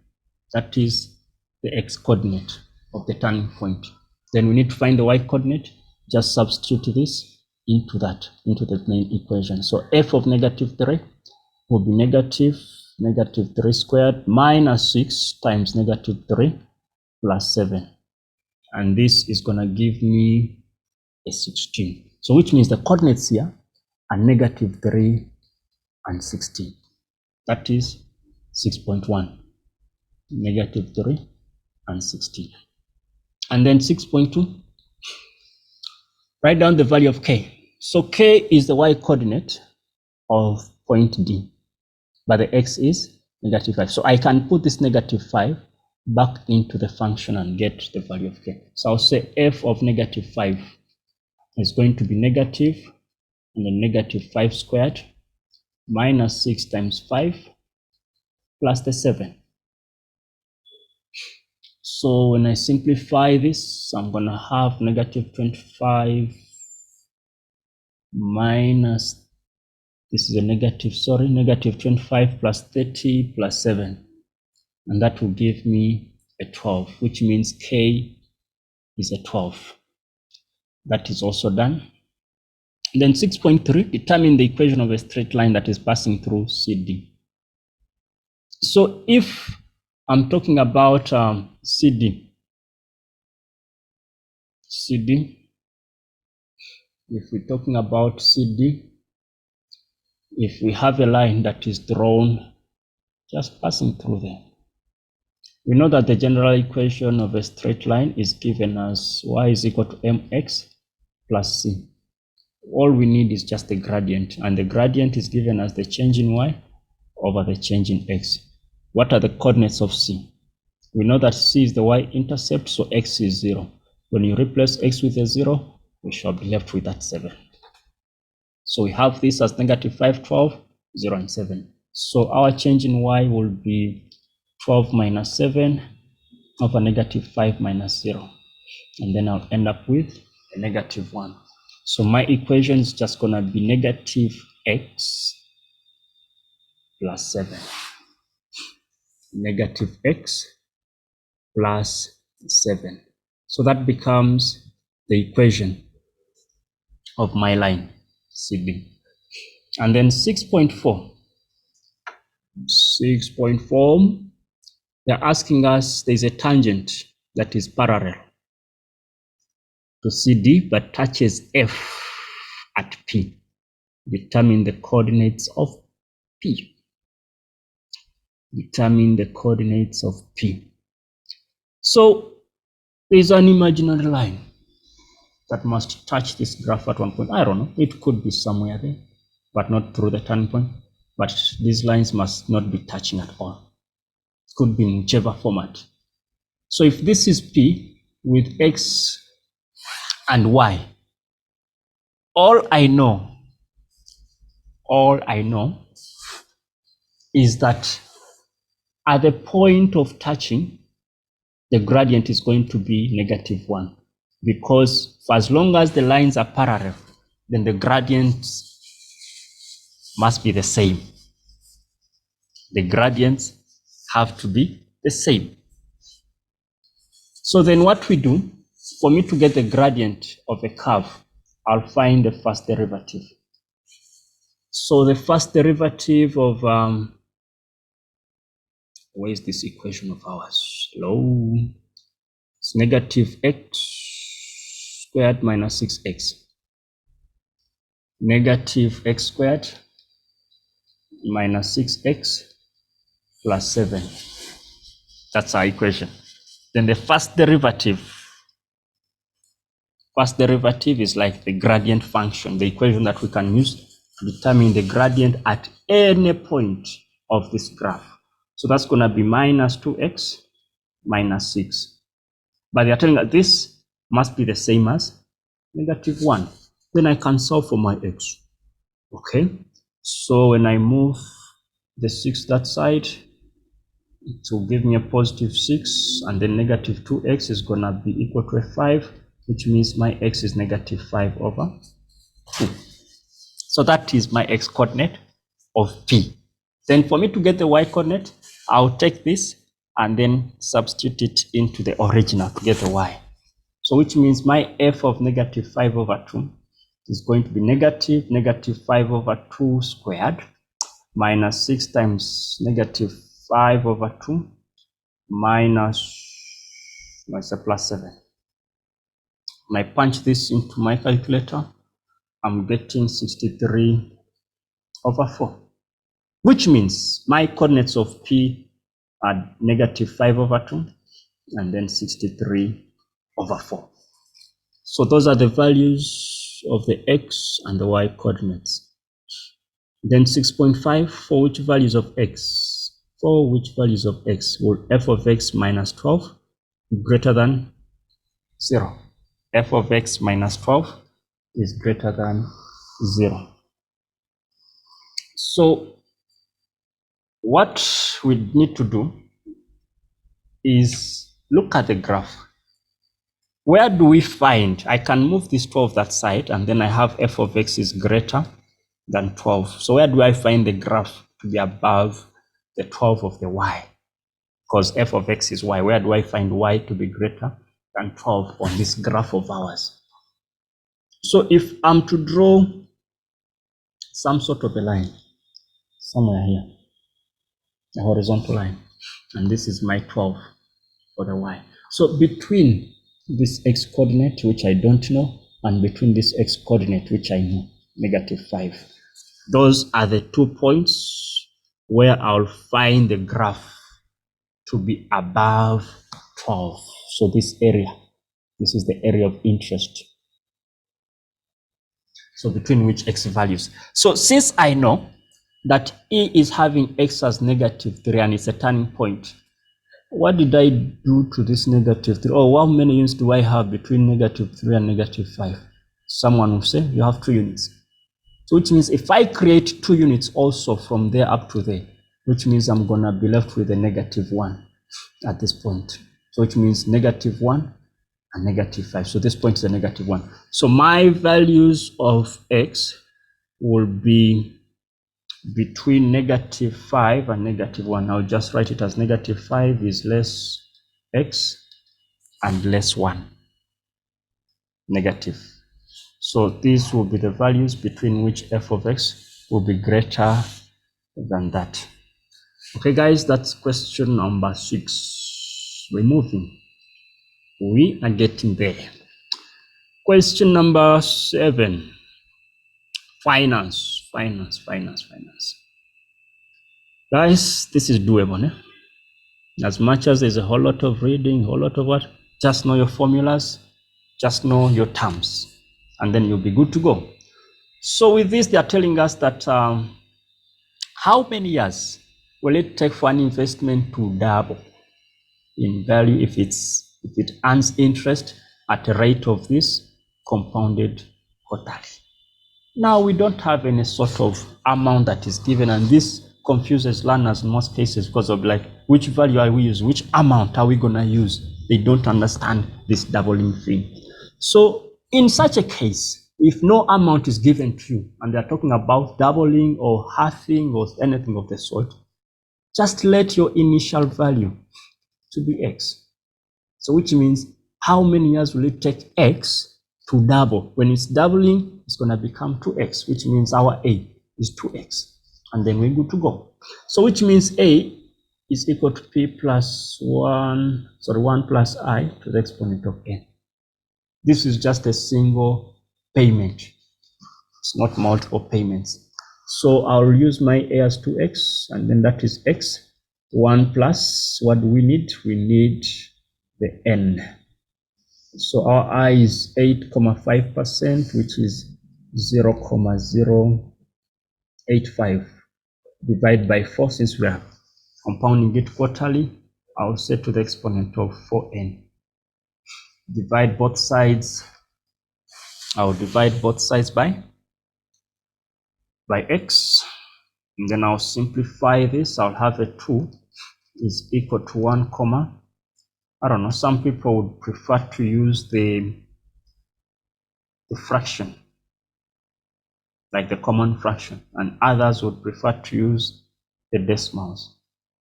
That is the x coordinate of the turning point. Then we need to find the y coordinate. Just substitute this into the main equation. So f of -3 will be -3 squared minus 6 times -3 plus 7. And this is going to give me a 16. So which means the coordinates here are -3 and 16. That is 6.1. -3 and 16. And then 6.2, write down the value of k. So k is the y coordinate of point D, but the x is -5. So I can put this -5 back into the function and get the value of k. So I'll say f of -5 is going to be negative and then -5 squared minus 6 times 5 plus the 7. So when I simplify this, I'm going to have -25 minus, this is a -25 plus 30 plus 7. And that will give me a 12, which means k is a 12. That is also done. And then 6.3, determine the equation of a straight line that is passing through CD. So if I'm talking about CD, if we're talking about CD, if we have a line that is drawn just passing through there, we know that the general equation of a straight line is given as y is equal to mx plus c. All we need is just the gradient, and the gradient is given as the change in y over the change in x. What are the coordinates of c? We know that c is the y-intercept, so x is 0. When you replace x with a 0, we shall be left with that 7. So we have this as -5, 12, 0, and 7. So our change in y will be 12 minus 7 over -5 minus 0. And then I'll end up with a -1. So my equation is just going to be -x plus 7. -x plus 7. So that becomes the equation of my line CB. And then 6.4. 6.4, they're asking us, there's a tangent that is parallel to CD but touches F at P. Determine the coordinates of P. Determine the coordinates of P. So there's an imaginary line that must touch this graph at one point. I don't know, it could be somewhere there, but not through the turning point. But these lines must not be touching at all. It could be in whichever format. So if this is P with X and Y, all I know is that at the point of touching, the gradient is going to be -1, because for as long as the lines are parallel, then the gradients must be the same. The gradients have to be the same. So then what we do, for me to get the gradient of a curve, I'll find the first derivative. So the first derivative of, where is this equation of ours? Hello. It's -x² minus 6x. -x² minus 6x plus 7. That's our equation. Then the first derivative is like the gradient function, the equation that we can use to determine the gradient at any point of this graph. So that's going to be -2x minus 6. But they're telling us this must be the same as -1. Then I can solve for my x. Okay, so when I move the 6 that side, it will give me a +6, and then -2x is going to be equal to a 5, which means my x is -5/2. So that is my x coordinate of P. Then for me to get the y coordinate, I'll take this and then substitute it into the original to get the y. So which means my f of -5/2 is going to be -5/2 squared minus 6 times -5/2 minus plus 7. When I punch this into my calculator, I'm getting 63/4, which means my coordinates of P are -5/2 and then 63/4. So those are the values of the x and the y coordinates. Then 6.5, for which values of x? For which values of x will f of x minus 12 be greater than 0? F of x minus 12 is greater than 0. So what we need to do is look at the graph. Where do we find, I can move this 12 that side, and then I have f of x is greater than 12. So where do I find the graph to be above the 12 of the y? Because f of x is y. Where do I find y to be greater than 12 on this graph of ours? So if I'm to draw some sort of a line, somewhere here, a horizontal line, and this is my 12 for the y. So between this x coordinate, which I don't know, and between this x coordinate, which I know, -5, those are the 2 points where I'll find the graph to be above 12. So this area, this is the area of interest. So between which x values. So since I know that E is having x as -3 and it's a turning point, what did I do to this -3? Oh, how many units do I have between -3 and -5? Someone will say you have 2 units. So which means if I create 2 units also from there up to there, which means I'm gonna be left with a -1 at this point. So which means -1 and -5. So this point is a -1. So my values of x will be between -5 and -1. I'll just write it as -5 is less x, and less 1, negative. So these will be the values between which f of x will be greater than that. Okay, guys, that's question number 6. We're moving. We are getting there. Question number 7. Finance. Guys, this is doable. As much as there's a whole lot of reading, a whole lot of what, just know your formulas, just know your terms, and then you'll be good to go. So with this, they are telling us that how many years will it take for an investment to double in value if it earns interest at a rate of this compounded quarterly? Now, we don't have any sort of amount that is given, and this confuses learners in most cases because of like, which value are we using? Which amount are we going to use? They don't understand this doubling thing. So in such a case, if no amount is given to you, and they're talking about doubling or halving or anything of the sort, just let your initial value to be x. So which means, how many years will it take x to double? When it's doubling, it's going to become 2x, which means our a is 2x. And then we're good to go. So which means a is equal to p plus 1 plus I to the exponent of n. This is just a single payment. It's not multiple payments. So I'll use my a as 2x, and then that is x. 1 plus, what do we need? We need the n. So our I is 8.5%, which is 0.085. Divide by 4, since we are compounding it quarterly, I'll set to the exponent of 4n. Divide both sides. I'll divide both sides by x. And then I'll simplify this. I'll have a 2 is equal to 1 comma. I don't know, some people would prefer to use the fraction, like the common fraction, and others would prefer to use the decimals.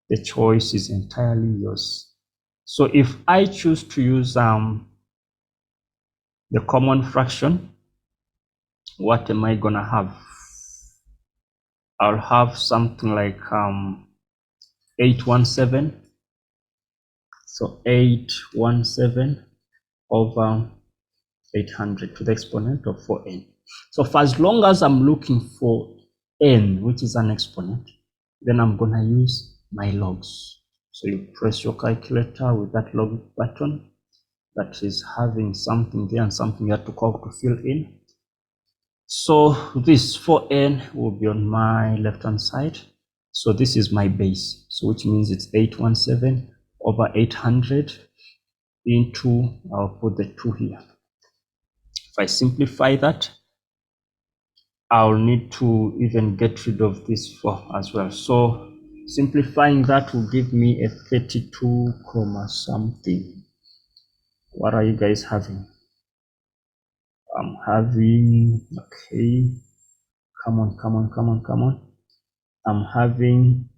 The choice is entirely yours. So if I choose to use the common fraction, what am I gonna have? I'll have something like 817. So 817 over 800 to the exponent of 4n. So for as long as I'm looking for n, which is an exponent, then I'm going to use my logs. So you press your calculator with that log button that is having something there and something you have to call to fill in. So this 4n will be on my left hand side. So this is my base. So which means it's 817 over 800 into, I'll put the 2 here. If I simplify that, I'll need to even get rid of this 4 as well. So simplifying that will give me a 32 comma something. What are you guys having? I'm having, okay, come on. I'm having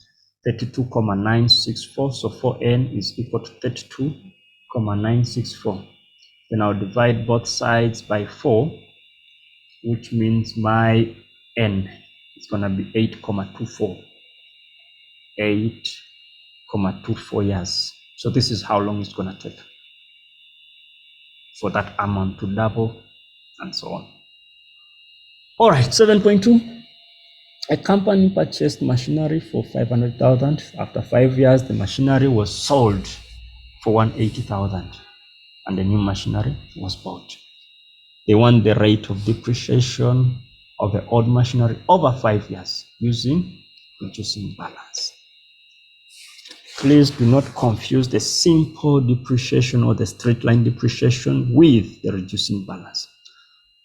32,964. So 4n is equal to 32,964. Then I'll divide both sides by 4, which means my n is going to be 8,24. 8,24 years. So this is how long it's going to take for that amount to double and so on. All right, 7.2. A company purchased machinery for 500,000. After 5 years, the machinery was sold for 180,000, and the new machinery was bought. They want the rate of depreciation of the old machinery over 5 years using reducing balance. Please do not confuse the simple depreciation or the straight line depreciation with the reducing balance.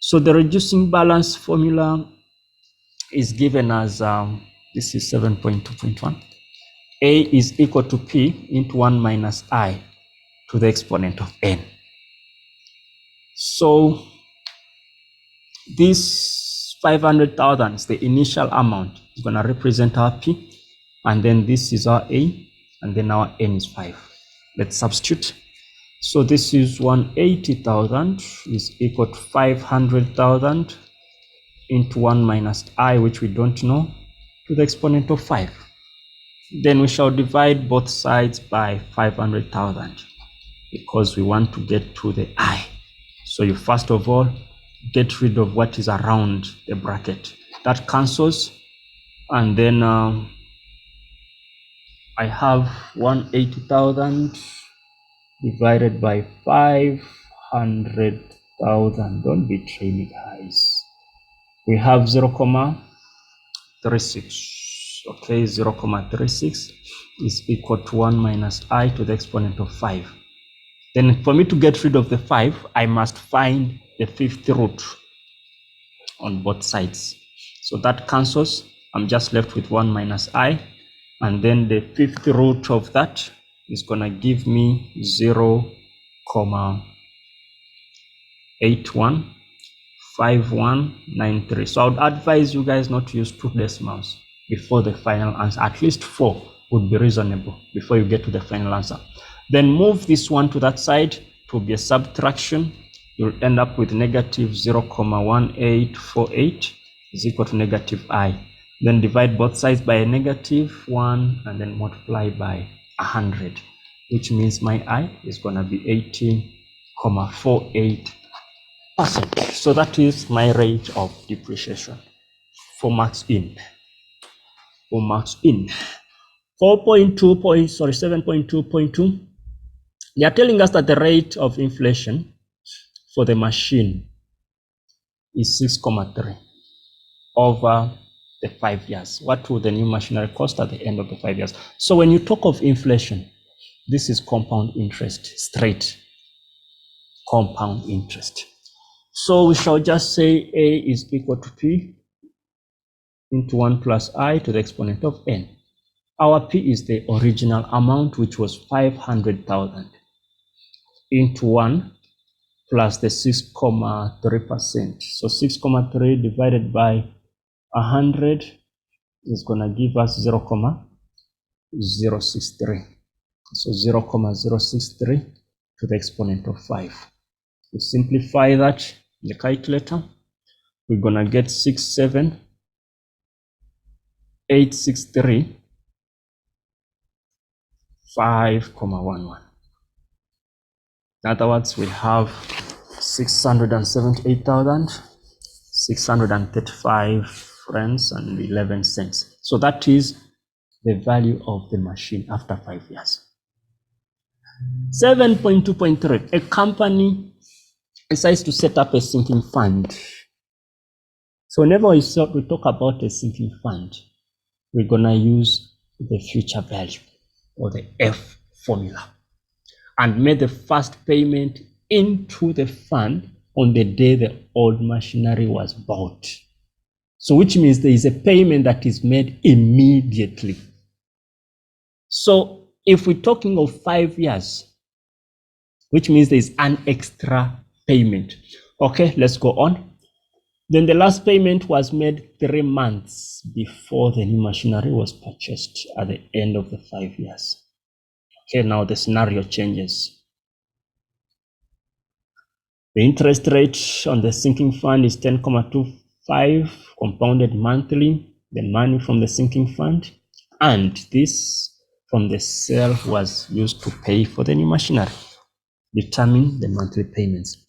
So the reducing balance formula is given as, this is 7.2.1. A is equal to P into 1 minus I to the exponent of n. So this 500,000 is the initial amount. It's going to represent our P, and then this is our A, and then our n is 5. Let's substitute. So this is 180,000 is equal to 500,000 into 1 minus I, which we don't know, to the exponent of 5. Then we shall divide both sides by 500,000 because we want to get to the I. So you first of all get rid of what is around the bracket. That cancels, and then I have 180,000 divided by 500,000. Don't betray me, guys. We have 0.36. Okay, 0.36 is equal to 1 minus I to the exponent of 5. Then for me to get rid of the 5, I must find the fifth root on both sides. So that cancels. I'm just left with 1 minus I. And then the fifth root of that is going to give me 0.815193. So I would advise you guys not to use 2 decimals before the final answer. At least 4 would be reasonable before you get to the final answer. Then move this one to that side to be a subtraction. You'll end up with negative 0.1848 is equal to negative I. Then divide both sides by a negative 1 and then multiply by 100, which means my I is going to be 18.48%. So that is my rate of depreciation. 4 marks in. 4 marks in. 7.2.2. They are telling us that the rate of inflation for the machine is 6.3 over the 5 years. What will the new machinery cost at the end of the 5 years? So when you talk of inflation, this is compound interest, straight compound interest. So we shall just say A is equal to P into 1 plus I to the exponent of N. Our P is the original amount, which was 500,000, into 1 plus the 6.3%. So 6.3 divided by 100 is going to give us 0.063. So 0.063 to the exponent of 5. To simplify that in the calculator, we're going to get 67,863 5.11. In other words, we have 678,635 francs and 11 cents. So that is the value of the machine after 5 years. 7.2.3, a company decides to set up a sinking fund. So whenever we talk about a sinking fund, we're going to use the future value or the F formula and make the first payment into the fund on the day the old machinery was bought. So which means there is a payment that is made immediately. So if we're talking of 5 years, which means there is an extra payment. Okay, let's go on. Then the last payment was made 3 months before the new machinery was purchased at the end of the 5 years. Okay, now the scenario changes. The interest rate on the sinking fund is 10.25 compounded monthly, the money from the sinking fund, and this from the sale was used to pay for the new machinery. Determine the monthly payments.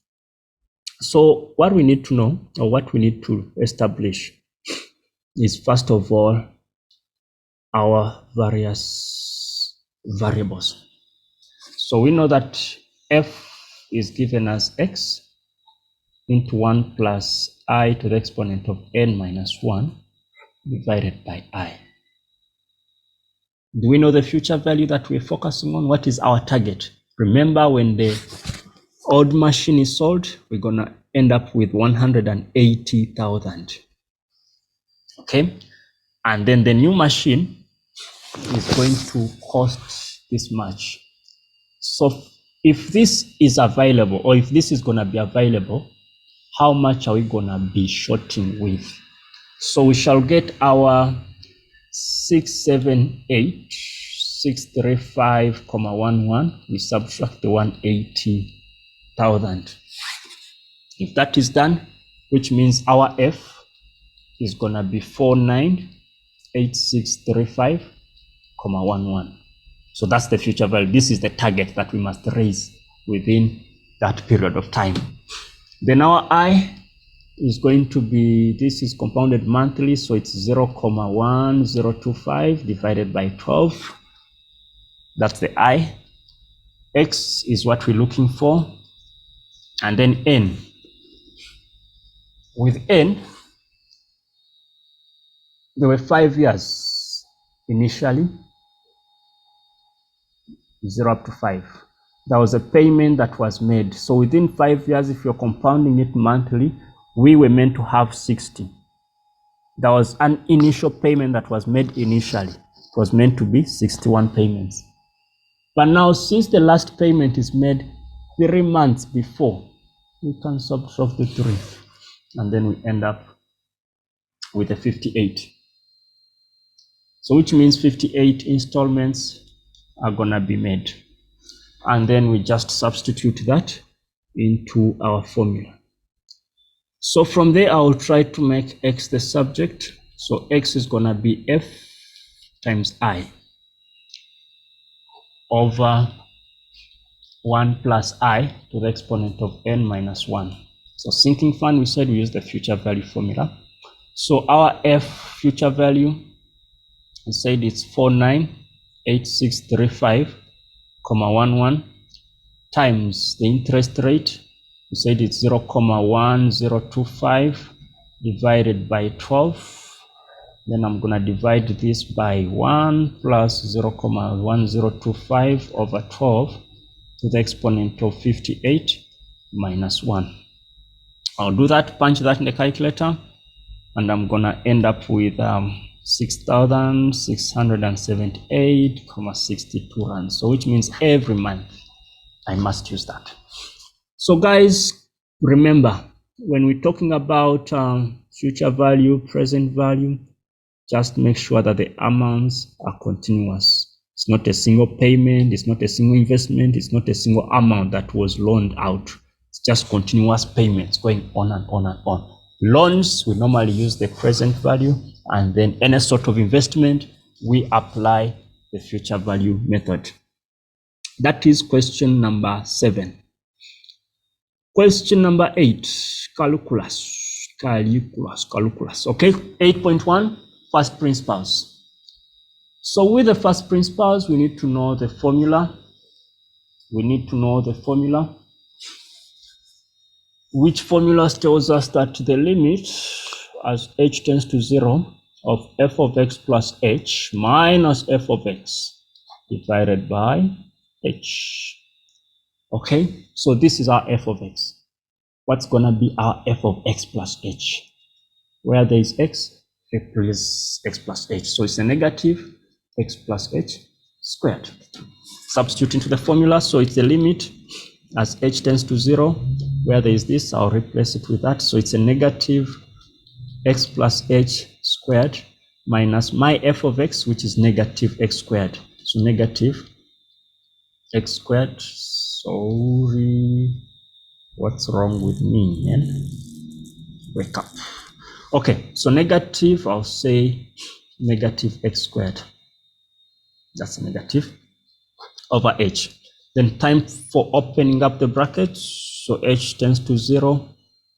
So what we need to know, or what we need to establish, is first of all our various variables. So we know that F is given as X into 1 plus I to the exponent of N minus 1 divided by I. Do we know the future value that we're focusing on? What is our target? Remember, when the old machine is sold, we're going to end up with 180,000. Okay? And then the new machine is going to cost this much. So if this is available, or if this is going to be available, how much are we going to be shorting with? So we shall get our 678 635,11, we subtract the 180,000. If that is done, which means our F is gonna be 498635,11. So that's the future value. This is the target that we must raise within that period of time. Then our I is going to be, this is compounded monthly, so it's 0,1025 divided by 12. That's the I. X is what we're looking for. And then N. With N, there were 5 years initially, 0 up to 5. There was a payment that was made. So within 5 years, if you're compounding it monthly, we were meant to have 60. There was an initial payment that was made initially. It was meant to be 61 payments. But now, since the last payment is made 3 months before, we can subtract the 3. And then we end up with a 58. So which means 58 installments are gonna be made. And then we just substitute that into our formula. So from there, I'll try to make X the subject. So X is gonna be F times I over 1 plus I to the exponent of N minus 1. So sinking fund, we said we use the future value formula. So our F future value, we said it's 498635,11 times the interest rate. We said it's 0,1025 divided by 12. Then I'm going to divide this by 1 plus 0,1025 over 12 to the exponent of 58 minus 1. I'll do that, punch that in the calculator, and I'm going to end up with 6,678,62 rand. So which means every month I must use that. So guys, remember, when we're talking about future value, present value, just make sure that the amounts are continuous. It's not a single payment, it's not a single investment, it's not a single amount that was loaned out. It's just continuous payments going on and on and on. Loans, we normally use the present value, and then any sort of investment, we apply the future value method. That is question number 7. Question number 8, calculus. Okay, 8.1, first principles. So with the first principles, we need to know the formula. Which formula tells us that the limit as h tends to 0 of f of x plus h minus f of x divided by h. Okay, so this is our f of x. What's gonna be our f of x plus h? Where there is x, there is x plus h. So it's a negative x plus h squared. Substitute into the formula, so it's the limit as h tends to 0. Where there is this, I'll replace it with that. So it's a negative x plus h squared minus my f of x, which is negative x squared. So negative x squared. Sorry, what's wrong with me, man? Wake up. Okay, so negative, I'll say negative x squared. That's a negative over h. Then time for opening up the brackets. So h tends to 0.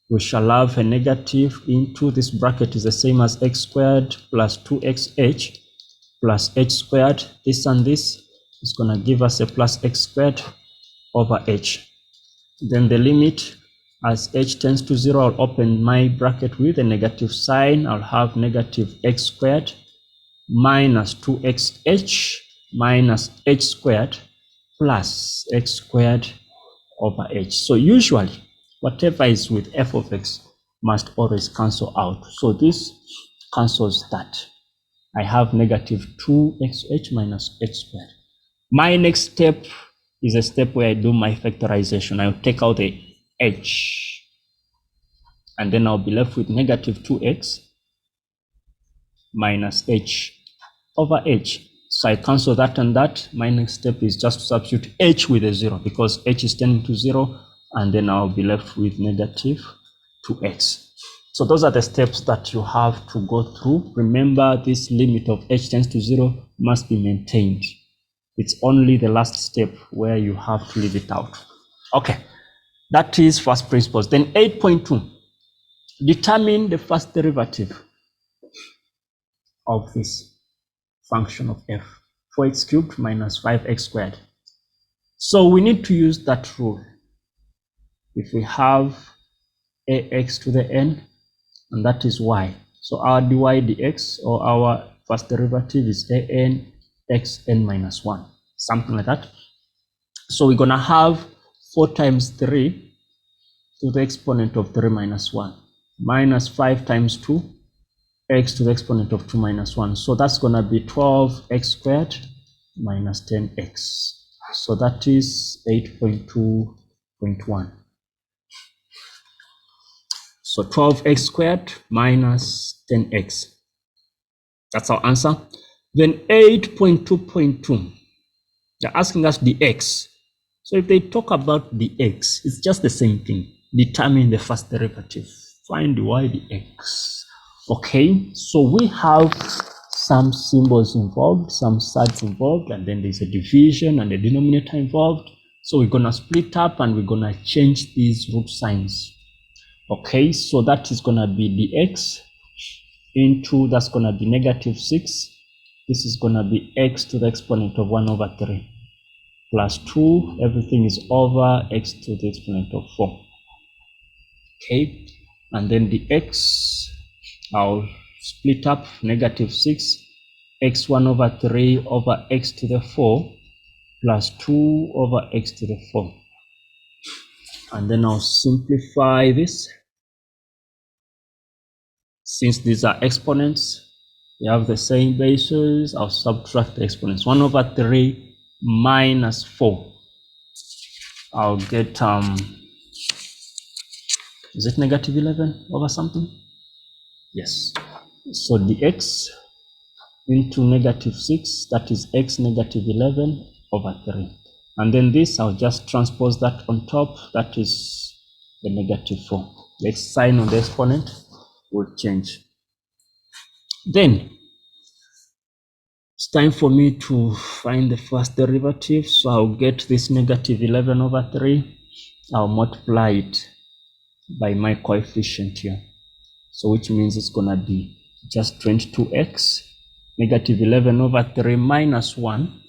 We shall have a negative into this bracket is the same as x squared plus 2xh plus h squared. This and this is going to give us a plus x squared over h. Then the limit as h tends to 0, I'll open my bracket with a negative sign. I'll have negative x squared minus 2xh minus h squared plus x squared over h. So usually whatever is with f of x must always cancel out. So this cancels that. I have negative 2xh minus h squared. My next step is a step where I do my factorization. I'll take out the h, and then I'll be left with negative 2x minus h over h. So I cancel that and that. My next step is just to substitute h with a 0 because h is tending to 0, and then I'll be left with negative 2x. So those are the steps that you have to go through. Remember, this limit of h tends to 0 must be maintained. It's only the last step where you have to leave it out. Okay, that is first principles. Then 8.2, determine the first derivative of this function of f, 4x cubed minus 5x squared. So we need to use that rule. If we have ax to the n, and that is y, so our dy dx, or our first derivative, is an xn minus 1, something like that. So we're going to have 4 times 3 to the exponent of 3 minus 1, minus 5 times 2, x to the exponent of 2 minus 1. So that's going to be 12x squared minus 10x. So that is 8.2.1. So 12x squared minus 10x. That's our answer. Then 8.2.2, they're asking us the x. So if they talk about the x, it's just the same thing. Determine the first derivative. Find y dx. Okay, so we have some symbols involved, some sides involved, and then there's a division and a denominator involved. So we're going to split up and we're going to change these root signs. Okay, so that is going to be dx into, that's going to be negative 6. This is going to be x to the exponent of 1 over 3 plus 2. Everything is over x to the exponent of 4. Okay, and then the x, I'll split up negative 6, x1 over 3 over x to the 4 plus 2 over x to the 4. And then I'll simplify this. Since these are exponents, they have the same bases, I'll subtract the exponents. 1 over 3 minus 4. I'll get, is it negative 11 over something? Yes. So dx into negative 6, that is x negative 11 over 3. And then this, I'll just transpose that on top, that is the negative 4. The x sign on the exponent will change. Then it's time for me to find the first derivative. So I'll get this negative 11 over 3. I'll multiply it by my coefficient here. So which means it's going to be just 22x, negative 11 over 3 minus 1.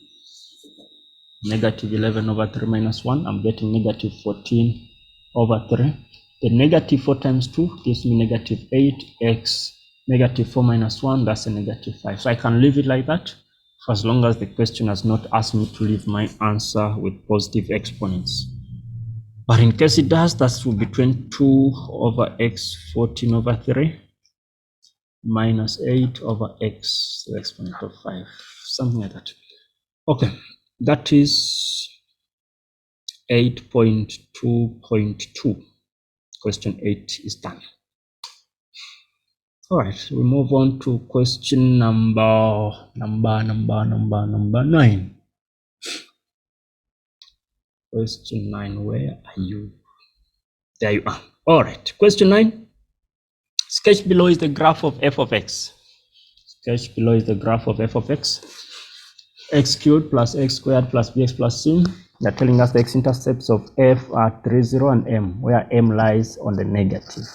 Negative 11 over 3 minus 1, I'm getting negative 14 over 3. The negative 4 times 2 gives me negative 8x, negative 4 minus 1, that's a negative 5. So I can leave it like that for as long as the question has not asked me to leave my answer with positive exponents. But in case it does, that will be 22 over x 14 over 3 minus 8 over x to the exponent of 5, something like that. Okay, that is 8.2.2. Question 8 is done. All right, we move on to question number 9. Question 9, where are you? There you are. All right, question 9. Sketch below is the graph of f of x. Sketch below is the graph of f of x. X cubed plus x squared plus bx plus c. They're telling us the x-intercepts of f are 3, 0, and m, where m lies on the negative.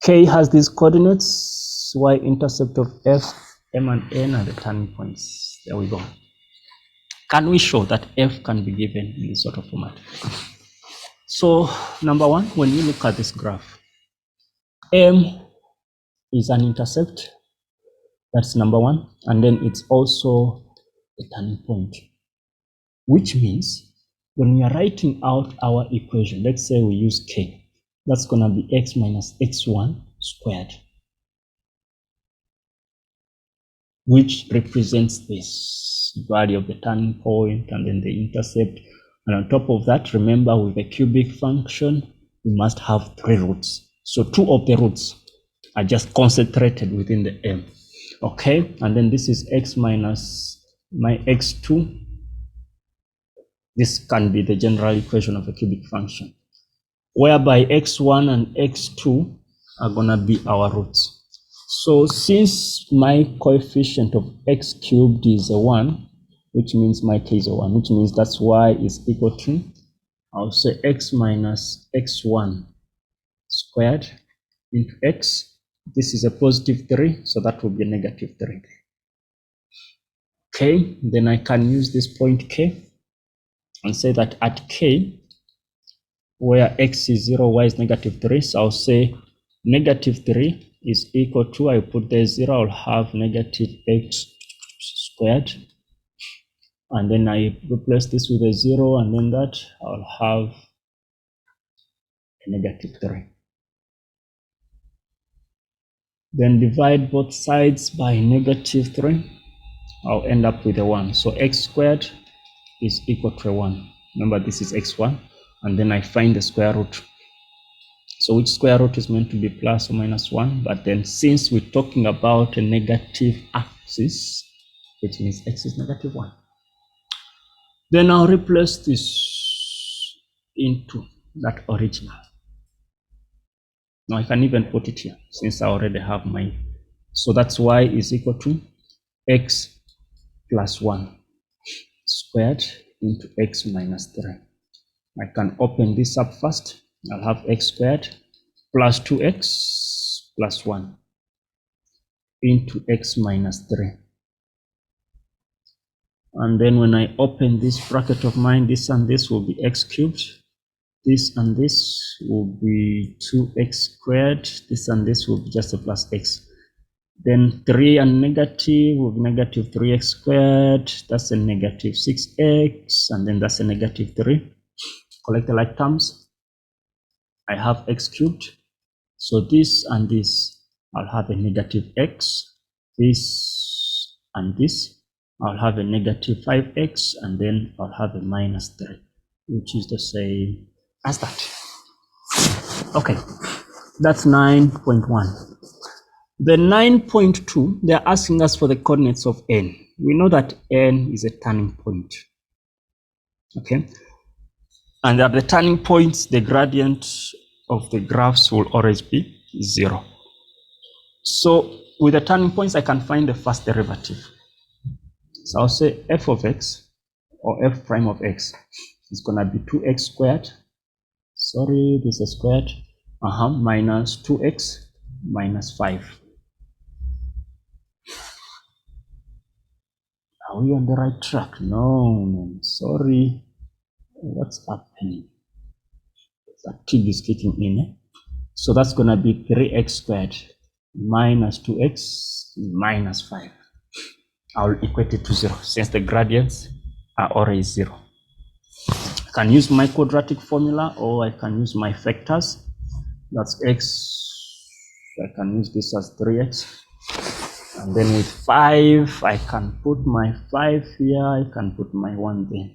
K has these coordinates, y-intercept of f, m, and n are the turning points. There we go. Can we show that f can be given in this sort of format? So, number one, when you look at this graph, m is an intercept. That's number one. And then it's also a turning point, which means when we are writing out our equation, let's say we use k, that's going to be x minus x1 squared, which represents this value of the turning point and then the intercept. And on top of that, remember, with a cubic function, we must have 3 roots. So 2 of the roots are just concentrated within the m. Okay, and then this is x minus my x2, this can be the general equation of a cubic function, whereby x1 and x2 are going to be our roots. So since my coefficient of x cubed is a 1, which means my k is a 1, which means that's y is equal to, I'll say x minus x1 squared into x. This is a positive 3, so that will be a negative 3. Okay, then I can use this point k and say that at k, where x is 0, y is negative 3, so I'll say negative 3 is equal to, I put there 0, I'll have negative x squared, and then I replace this with a 0, and then that I'll have a negative 3. Then divide both sides by negative 3, I'll end up with a 1. So x squared is equal to a 1. Remember, this is x1, and then I find the square root. So which square root is meant to be plus or minus 1, but then since we're talking about a negative axis, which means x is negative 1. Then I'll replace this into that original. Now I can even put it here since I already have my, so that's y is equal to x plus 1 squared into x minus 3. I can open this up first. I'll have x squared plus 2x plus 1 into x minus 3. And then when I open this bracket of mine, this and this will be x cubed. This and this will be 2x squared. This and this will be just a plus x. Then 3 and negative will be negative 3x squared. That's a negative 6x. And then that's a negative 3. Collect the like terms. I have x cubed. So this and this, I'll have a negative x. This and this, I'll have a negative 5x. And then I'll have a minus 3, which is the same as that. Okay, that's 9.1. The 9.2, they're asking us for the coordinates of n. We know that n is a turning point. Okay, and at the turning points, the gradient of the graphs will always be 0. So with the turning points, I can find the first derivative. So I'll say f of x, or f prime of x, is going to be 2x squared. Sorry, this is squared. Minus 2x minus 5. Are we on the right track? No, sorry. What's happening? That TIG is kicking in. So that's going to be 3x squared minus 2x minus 5. I'll equate it to 0 since the gradients are already 0. I can use my quadratic formula, or I can use my factors. That's x. I can use this as 3x. And then with 5, I can put my 5 here. I can put my 1 there.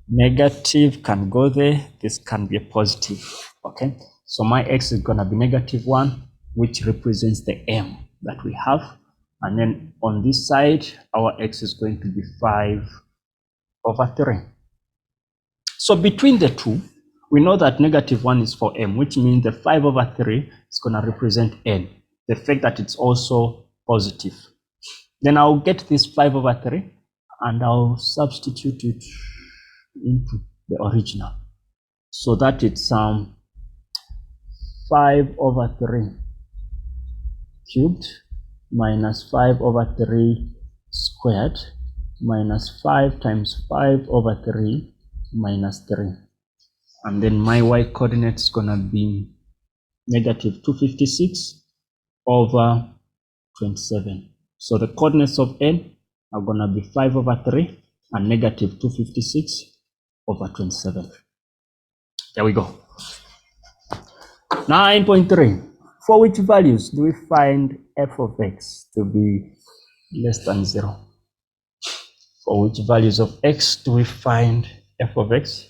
Negative can go there. This can be a positive. Okay. So my x is going to be negative 1, which represents the m that we have. And then on this side, our x is going to be 5 over 3. So between the two, we know that negative 1 is for m, which means the 5 over 3 is going to represent n, the fact that it's also positive. Then I'll get this 5 over 3 and I'll substitute it into the original. So that it's 5 over 3 cubed minus 5 over 3 squared minus 5 times 5 over 3 minus 3. And then my y coordinate is going to be negative 256 over 27. So the coordinates of n are going to be 5 over 3 and negative 256 over 27. There we go. 9.3. For which values do we find f of x to be less than 0? For which values of x do we find f of x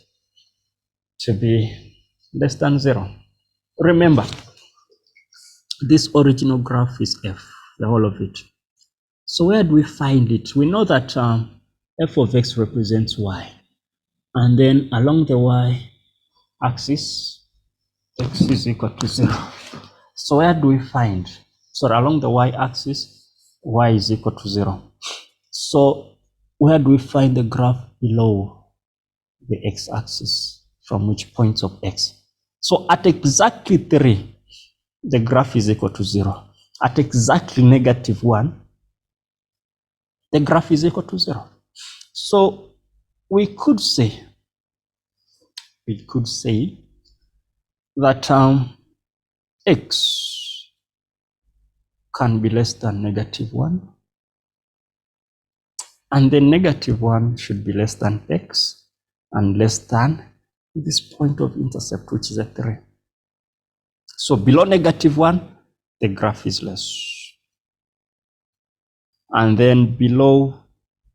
to be less than 0? Remember, this original graph is f, the whole of it. So where do we find it? We know that f of x represents y. And then along the y-axis, x is equal to 0. So where do we find? So along the y-axis, y is equal to 0. So where do we find the graph below the x-axis? From which points of x? So at exactly 3, the graph is equal to 0. At exactly -1, the graph is equal to 0. So we could say that x can be less than -1, and then -1 should be less than x and less than this point of intercept, which is a 3. So below -1, the graph is less. And then below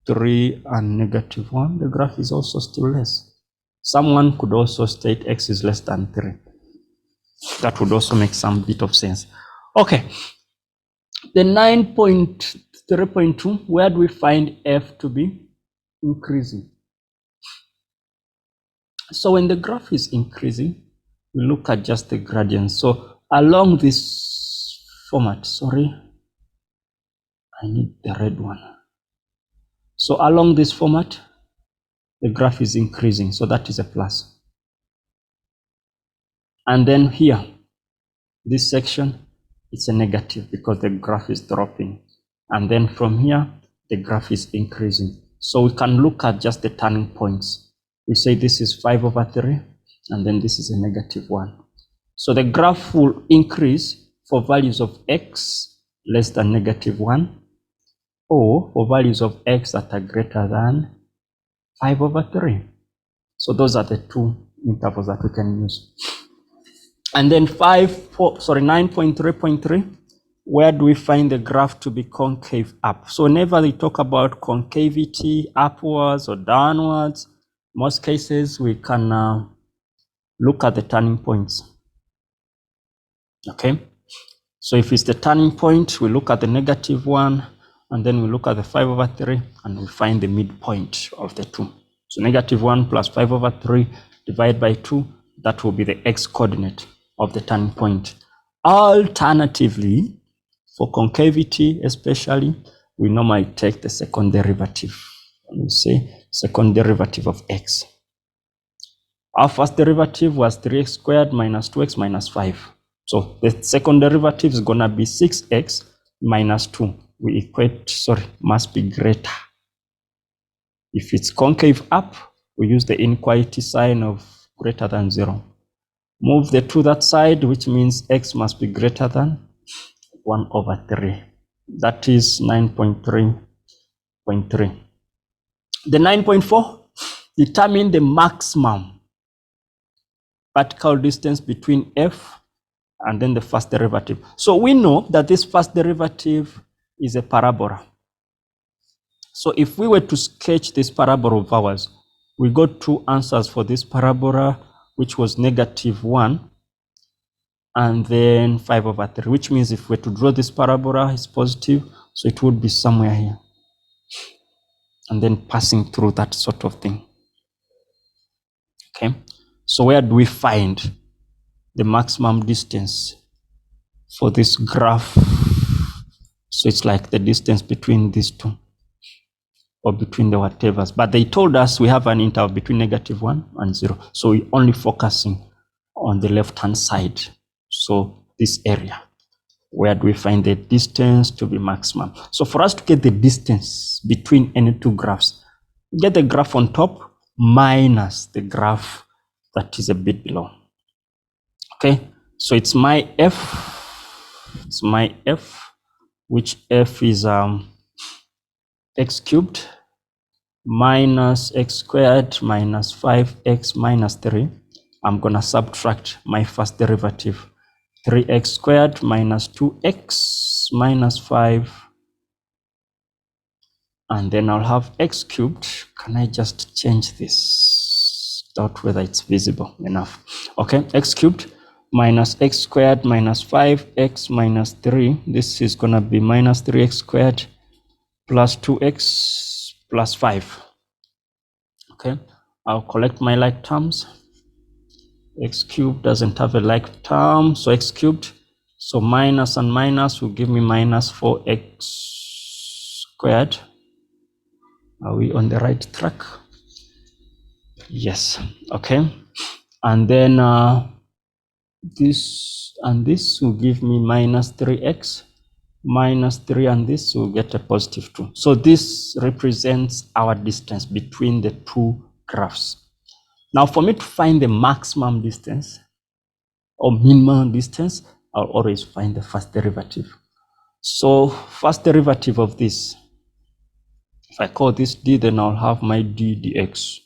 3 and -1, the graph is also still less. Someone could also state x is less than 3. That would also make some bit of sense. Okay, the 9.3.2, where do we find f to be increasing? So when the graph is increasing, we look at just the gradient. So along this format, sorry, I need the red one. So along this format, the graph is increasing, so that is a plus. And then here, this section, it's a negative because the graph is dropping. And then from here, the graph is increasing. So we can look at just the turning points. We say this is 5/3, and then this is a -1. So the graph will increase for values of x less than -1, or for values of x that are greater than 5/3. So those are the two intervals that we can use. And then 9.3.3, where do we find the graph to be concave up? So whenever they talk about concavity upwards or downwards, most cases we can look at the turning points. Okay, so if it's the turning point, we look at the -1, and then we look at the 5/3, and we find the midpoint of the two. So -1 plus 5/3 divided by 2, that will be the x coordinate of the turning point. Alternatively, for concavity especially, we normally take the second derivative. We say second derivative of x. Our first derivative was 3x squared minus 2x minus 5. So the second derivative is going to be 6x minus 2. We equate, must be greater. If it's concave up, we use the inequality sign of greater than 0. Move the 2 that side, which means x must be greater than 1/3. That is 9.3.3. The 9.4, determine the maximum vertical distance between f and then the first derivative. So we know that this first derivative is a parabola. So if we were to sketch this parabola of ours, we got 2 answers for this parabola, which was -1 and then 5/3, which means if we were to draw this parabola, it's positive, so it would be somewhere here. And then passing through that sort of thing. Okay, so where do we find the maximum distance for this graph? So it's like the distance between these two, or between the whatevers. But they told us we have an interval between -1 and 0. So we're only focusing on the left-hand side. So this area, where do we find the distance to be maximum? So for us to get the distance between any two graphs, get the graph on top minus the graph that is a bit below. Okay, so it's my f, which f is x cubed minus x squared minus 5x minus 3. I'm gonna subtract my first derivative, 3x squared minus 2x minus 5, and then I'll have x cubed. Can I just change this? Doubt whether it's visible enough. Okay, x cubed minus x squared minus 5x minus 3. This is gonna be minus 3x squared plus 2x plus 5. Okay, I'll collect my like terms. X cubed doesn't have a like term, so x cubed. So minus and minus will give me minus 4x squared. Are we on the right track? Yes. Okay. And then this and this will give me minus 3x. Minus 3 and this will get a positive 2. So this represents our distance between the two graphs. Now for me to find the maximum distance or minimum distance, I'll always find the first derivative. So first derivative of this, if I call this d, then I'll have my d dx.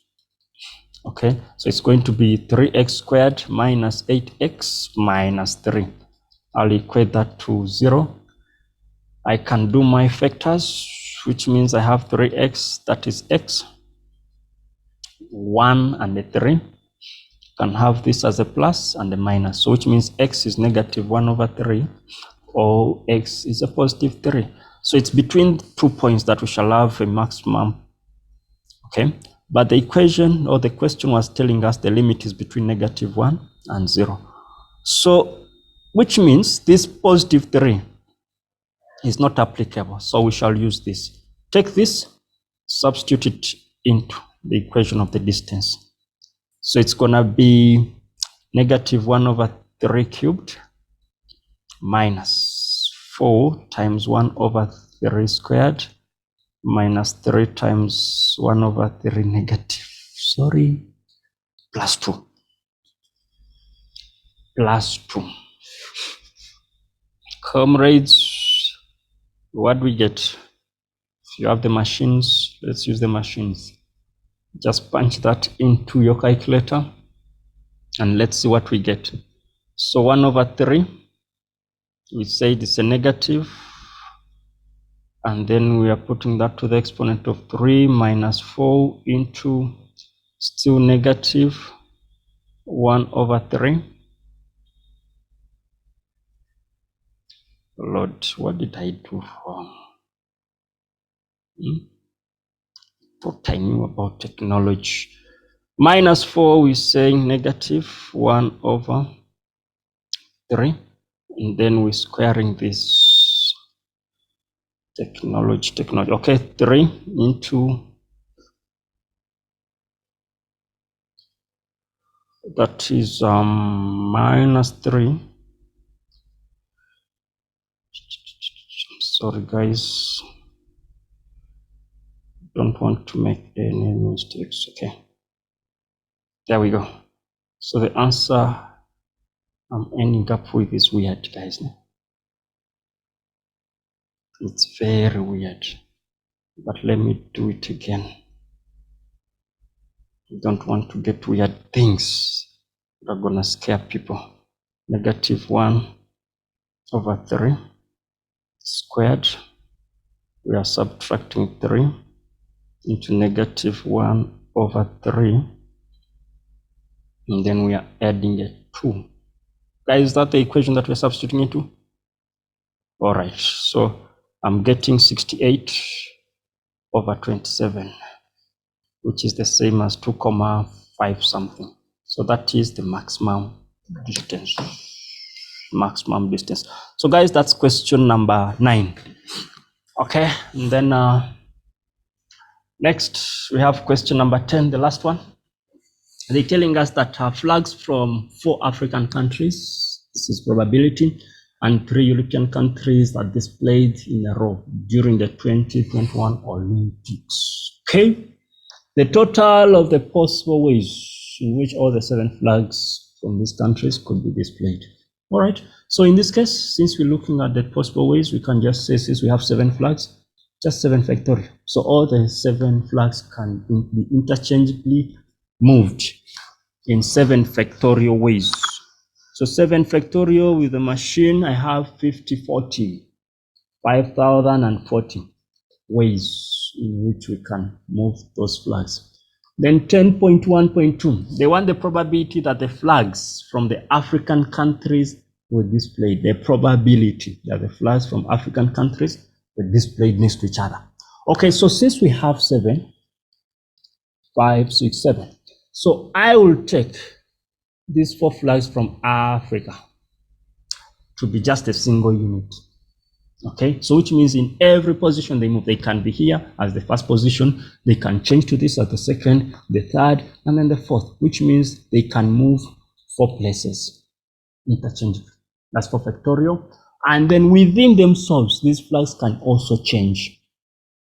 Okay, so it's going to be 3x squared minus 8x minus 3. I'll equate that to 0. I can do my factors, which means I have 3x, that is x, 1 and a 3. Can have this as a plus and a minus, so which means x is negative 1 over 3 or x is a positive 3. So it's between 2 points that we shall have a maximum. Okay, but the equation or the question was telling us the limit is between negative 1 and 0. So which means this positive 3 is not applicable, so we shall use this. Take this, substitute it into the equation of the distance. So it's gonna be negative 1 over 3 cubed minus 4 times 1 over 3 squared minus 3 times 1 over 3 negative, plus 2. Plus 2. Comrades, what do we get? If you have the machines, let's use the machines. Just punch that into your calculator and let's see what we get. So 1 over 3, we said it's a negative, and then we are putting that to the exponent of 3 minus 4 into still negative 1 over 3. Lord, what did I do wrong? Thought I knew about technology. Minus 4, we're saying negative 1 over 3. And then we're squaring this. Technology. Okay, 3 into, that is minus 3. Sorry guys, don't want to make any mistakes. Okay, there we go. So the answer I'm ending up with is weird, guys. It's very weird, but let me do it again. You don't want to get weird things that are gonna scare people. Negative 1 over 3 squared. We are subtracting 3 into negative 1 over 3, and then we are adding a 2. Guys, is that the equation that we're substituting into? All right, so I'm getting 68 over 27, which is the same as 2,5 something. So that is the maximum distance. Maximum distance. So guys, that's question number 9. Okay, and then next we have question number 10, the last one. They're telling us that flags from 4 African countries, this is probability, and 3 European countries are displayed in a row during the 2021 Olympics. Okay, the total of the possible ways in which all the 7 flags from these countries could be displayed. All right, so in this case, since we're looking at the possible ways, we can just say, since we have 7 flags, just 7 factorial. So all the 7 flags can be interchangeably moved in 7 factorial ways. So 7 factorial with the machine, I have 5040, 5040 ways in which we can move those flags. Then 10.1.2, they want the probability that the flags from the African countries were displayed, the probability that the flags from African countries were displayed next to each other. Okay, so since we have 7, 5, 6, 7. So I will take these 4 flags from Africa to be just a single unit. Okay, so which means in every position they move, they can be here as the first position, they can change to this as the second, the third, and then the fourth, which means they can move 4 places interchangeably. That's for factorial. And then within themselves, these flags can also change.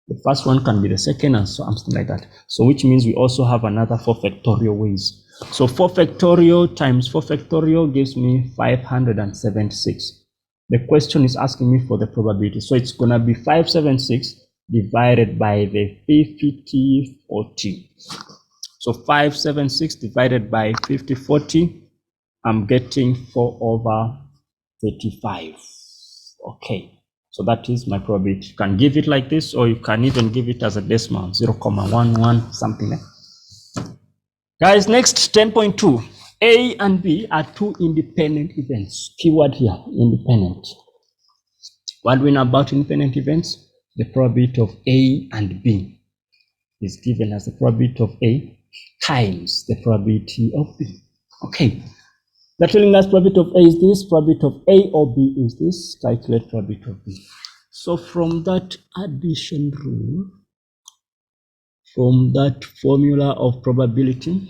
The first one can be the second, and so something like that. So which means we also have another 4 factorial ways. So 4 factorial times 4 factorial gives me 576. The question is asking me for the probability. So it's going to be 576 divided by the 50/40. So 576 divided by 50/40, I'm getting 4/35. Okay, so that is my probability. You can give it like this, or you can even give it as a decimal, 0.11, something like that. Guys, next 10.2. A and B are 2 independent events. Keyword here, independent. What do we know about independent events? The probability of A and B is given as the probability of A times the probability of B. Okay. They're telling us probability of A is this, probability of A or B is this, calculate probability of B. So from that addition rule, from that formula of probability,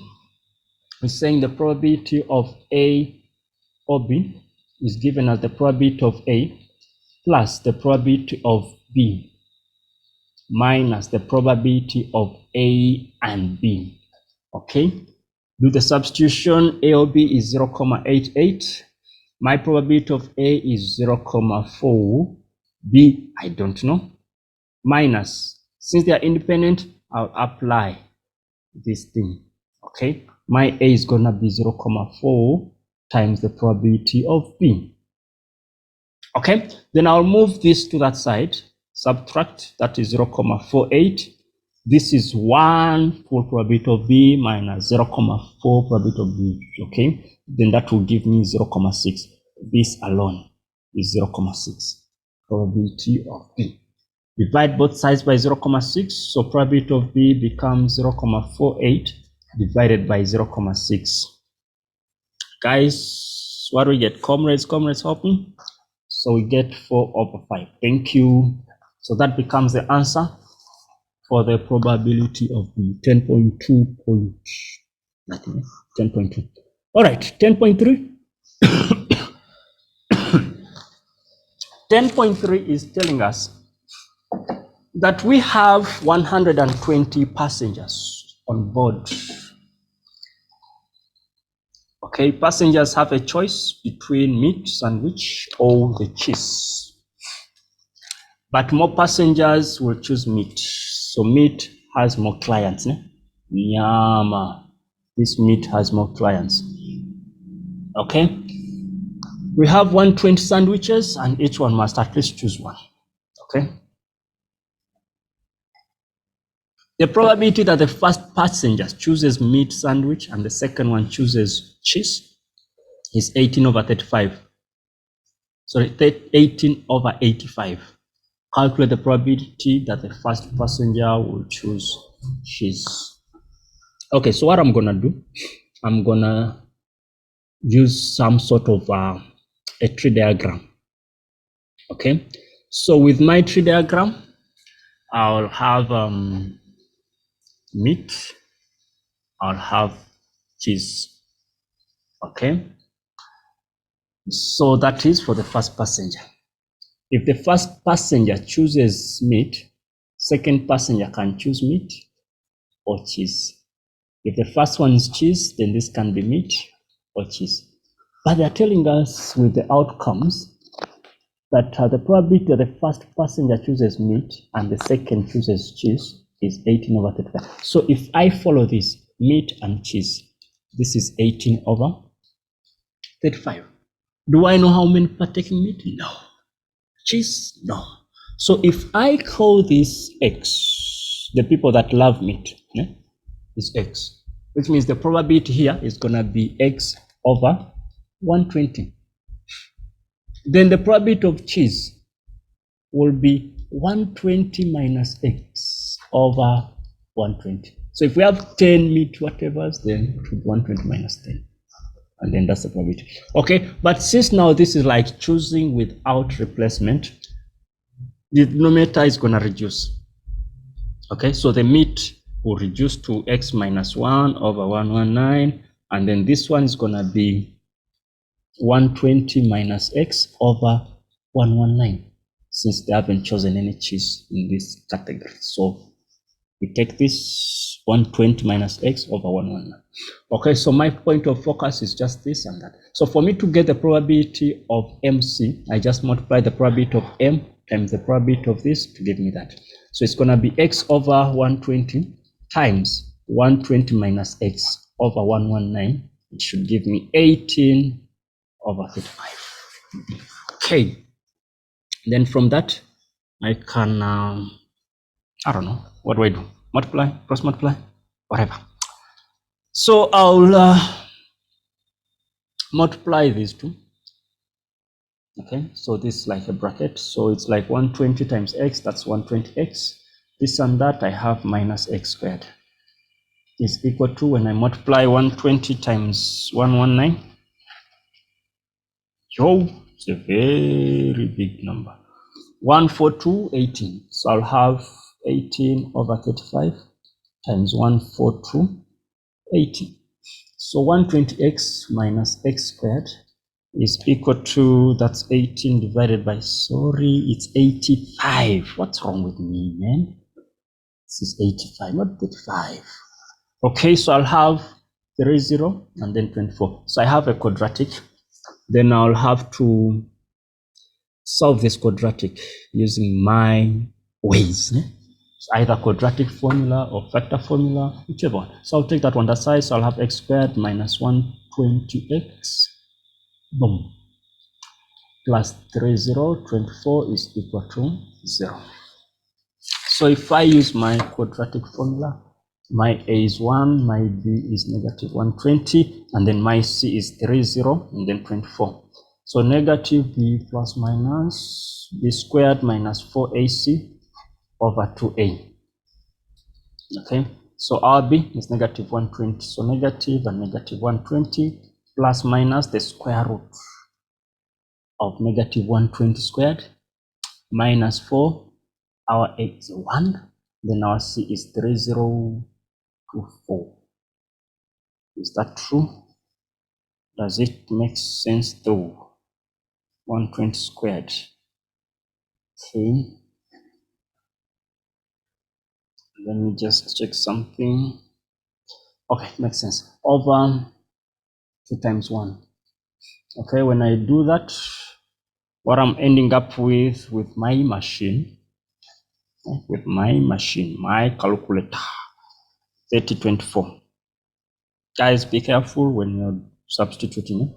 we're saying the probability of A or B is given as the probability of A plus the probability of B minus the probability of A and B. Okay, do the substitution. A or B is 0.88. My probability of A is 0.4. B, I don't know. Minus, since they are independent, I'll apply this thing. Okay, my A is gonna be 0.4 times the probability of B. Okay, then I'll move this to that side, subtract, that is 0.48. This is 1 full probability of B minus 0.4 probability of B. Okay, then that will give me 0.6. This alone is 0.6 probability of B. Divide both sides by 0.6, so probability of B becomes 0.48 divided by 0.6. Guys, what do we get? Comrades, help me. So we get 4/5. Thank you. So that becomes the answer for the probability of B. 10.2 point nothing. 10.2. All right, 10.3. 10.3 is telling us that we have 120 passengers on board. Okay, passengers have a choice between meat, sandwich, or the cheese. But more passengers will choose meat. So meat has more clients. Nyama. This meat has more clients. Okay. We have 120 sandwiches, and each one must at least choose one. Okay. The probability that the first passenger chooses meat sandwich and the second one chooses cheese is 18/35. Sorry, 18/85. Calculate the probability that the first passenger will choose cheese. Okay, so what I'm gonna do, I'm gonna use some sort of a tree diagram. Okay, so with my tree diagram, I'll have meat, I'll have cheese. Okay, so that is for the first passenger. If the first passenger chooses meat, second passenger can choose meat or cheese. If the first one is cheese, then this can be meat or cheese. But they're telling us with the outcomes that the probability that the first passenger chooses meat and the second chooses cheese is 18/35. So if I follow this, meat and cheese, this is 18/35. Do I know how many partaking meat? No. Cheese? No. So if I call this X, the people that love meat, is X, which means the probability here is going to be X/120. Then the probability of cheese will be 120 minus X/120. So if we have 10 meet whatevers, then it would be 120 minus 10. And then that's the probability. Okay, but since now this is like choosing without replacement, the denominator is going to reduce. Okay, so the meet will reduce to x minus 1 over 119, and then this one is going to be 120 minus x over 119, since they haven't chosen any cheese in this category. So we take this 120 minus x over 119. Okay, so my point of focus is just this and that. So for me to get the probability of MC, I just multiply the probability of M times the probability of this to give me that. So it's going to be x over 120 times 120 minus x over 119. It should give me 18 over 35. Okay. Then from that, I can, I don't know, what do I do? Multiply, cross multiply, whatever. So I'll multiply these two. Okay, so this is like a bracket. So it's like 120 times x, that's 120x. This and that, I have minus x squared is equal to, when I multiply 120 times 119, yo, it's a very big number. 142, 18. So I'll have 18 over 35 times 142, 18. So 120x minus x squared is equal to, that's 18 divided by, sorry, it's 85. What's wrong with me, man? This is 85, not 35. Okay, so I'll have 30 and then 24. So I have a quadratic. Then I'll have to solve this quadratic using my ways. So either quadratic formula or factor formula, whichever one. So I'll take that one that side. So I'll have x squared minus 120x, boom, plus 30, 24 is equal to 0. So if I use my quadratic formula, my a is 1, my b is negative 120, and then my c is 30, and then 24. So negative b plus minus b squared minus 4ac over 2a. Okay, so our b is negative 120. So negative and negative 120 plus minus the square root of negative 120 squared minus 4. Our a is 1. Then our c is 3024. Is that true? Does it make sense though? 120 squared. Okay. Let me just check something. Okay, makes sense. Over 2 times 1. Okay, when I do that, what I'm ending up with my machine, my calculator, 3024. Guys, be careful when you're substituting,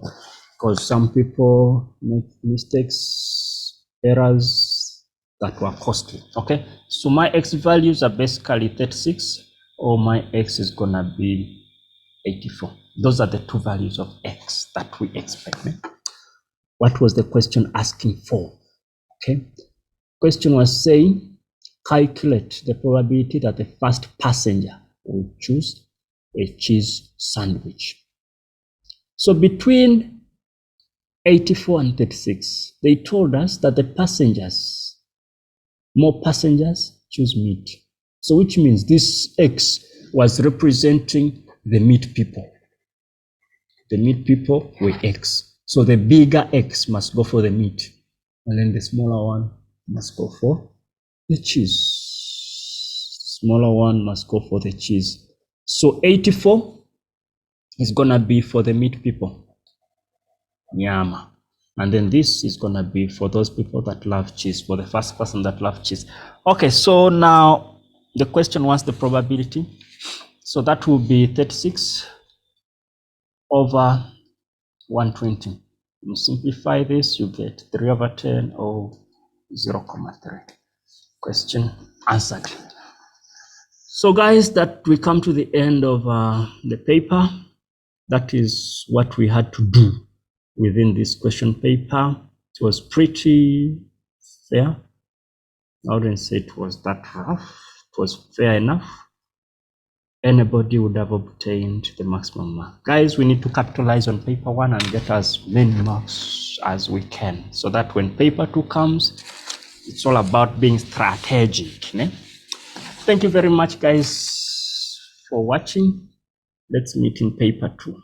because some people make mistakes, errors that were costly. Okay, so my x values are basically 36, or my x is gonna be 84. Those are the two values of x that we expect. What was the question asking for? Okay, question was saying calculate the probability that the first passenger will choose a cheese sandwich. So between 84 and 36, they told us that the passengers, more passengers choose meat. So which means this X was representing the meat people. The meat people were X. So the bigger X must go for the meat, and then the smaller one must go for the cheese. Smaller one must go for the cheese. So 84 is gonna be for the meat people. Nyama. And then this is gonna be for those people that love cheese, for the first person that loves cheese. Okay, so now the question was the probability. So that will be 36 over 120. You simplify this, you get 3 over 10 or 0.3. Question answered. So guys, that we come to the end of the paper. That is what we had to do within this question paper. It was pretty fair. I wouldn't say it was that rough. It was fair enough. anybody would have obtained the maximum mark. Guys, we need to capitalize on paper 1 and get as many marks as we can, so that when paper 2 comes, it's all about being strategic. Ne? Thank you very much, guys, for watching. Let's meet in paper 2.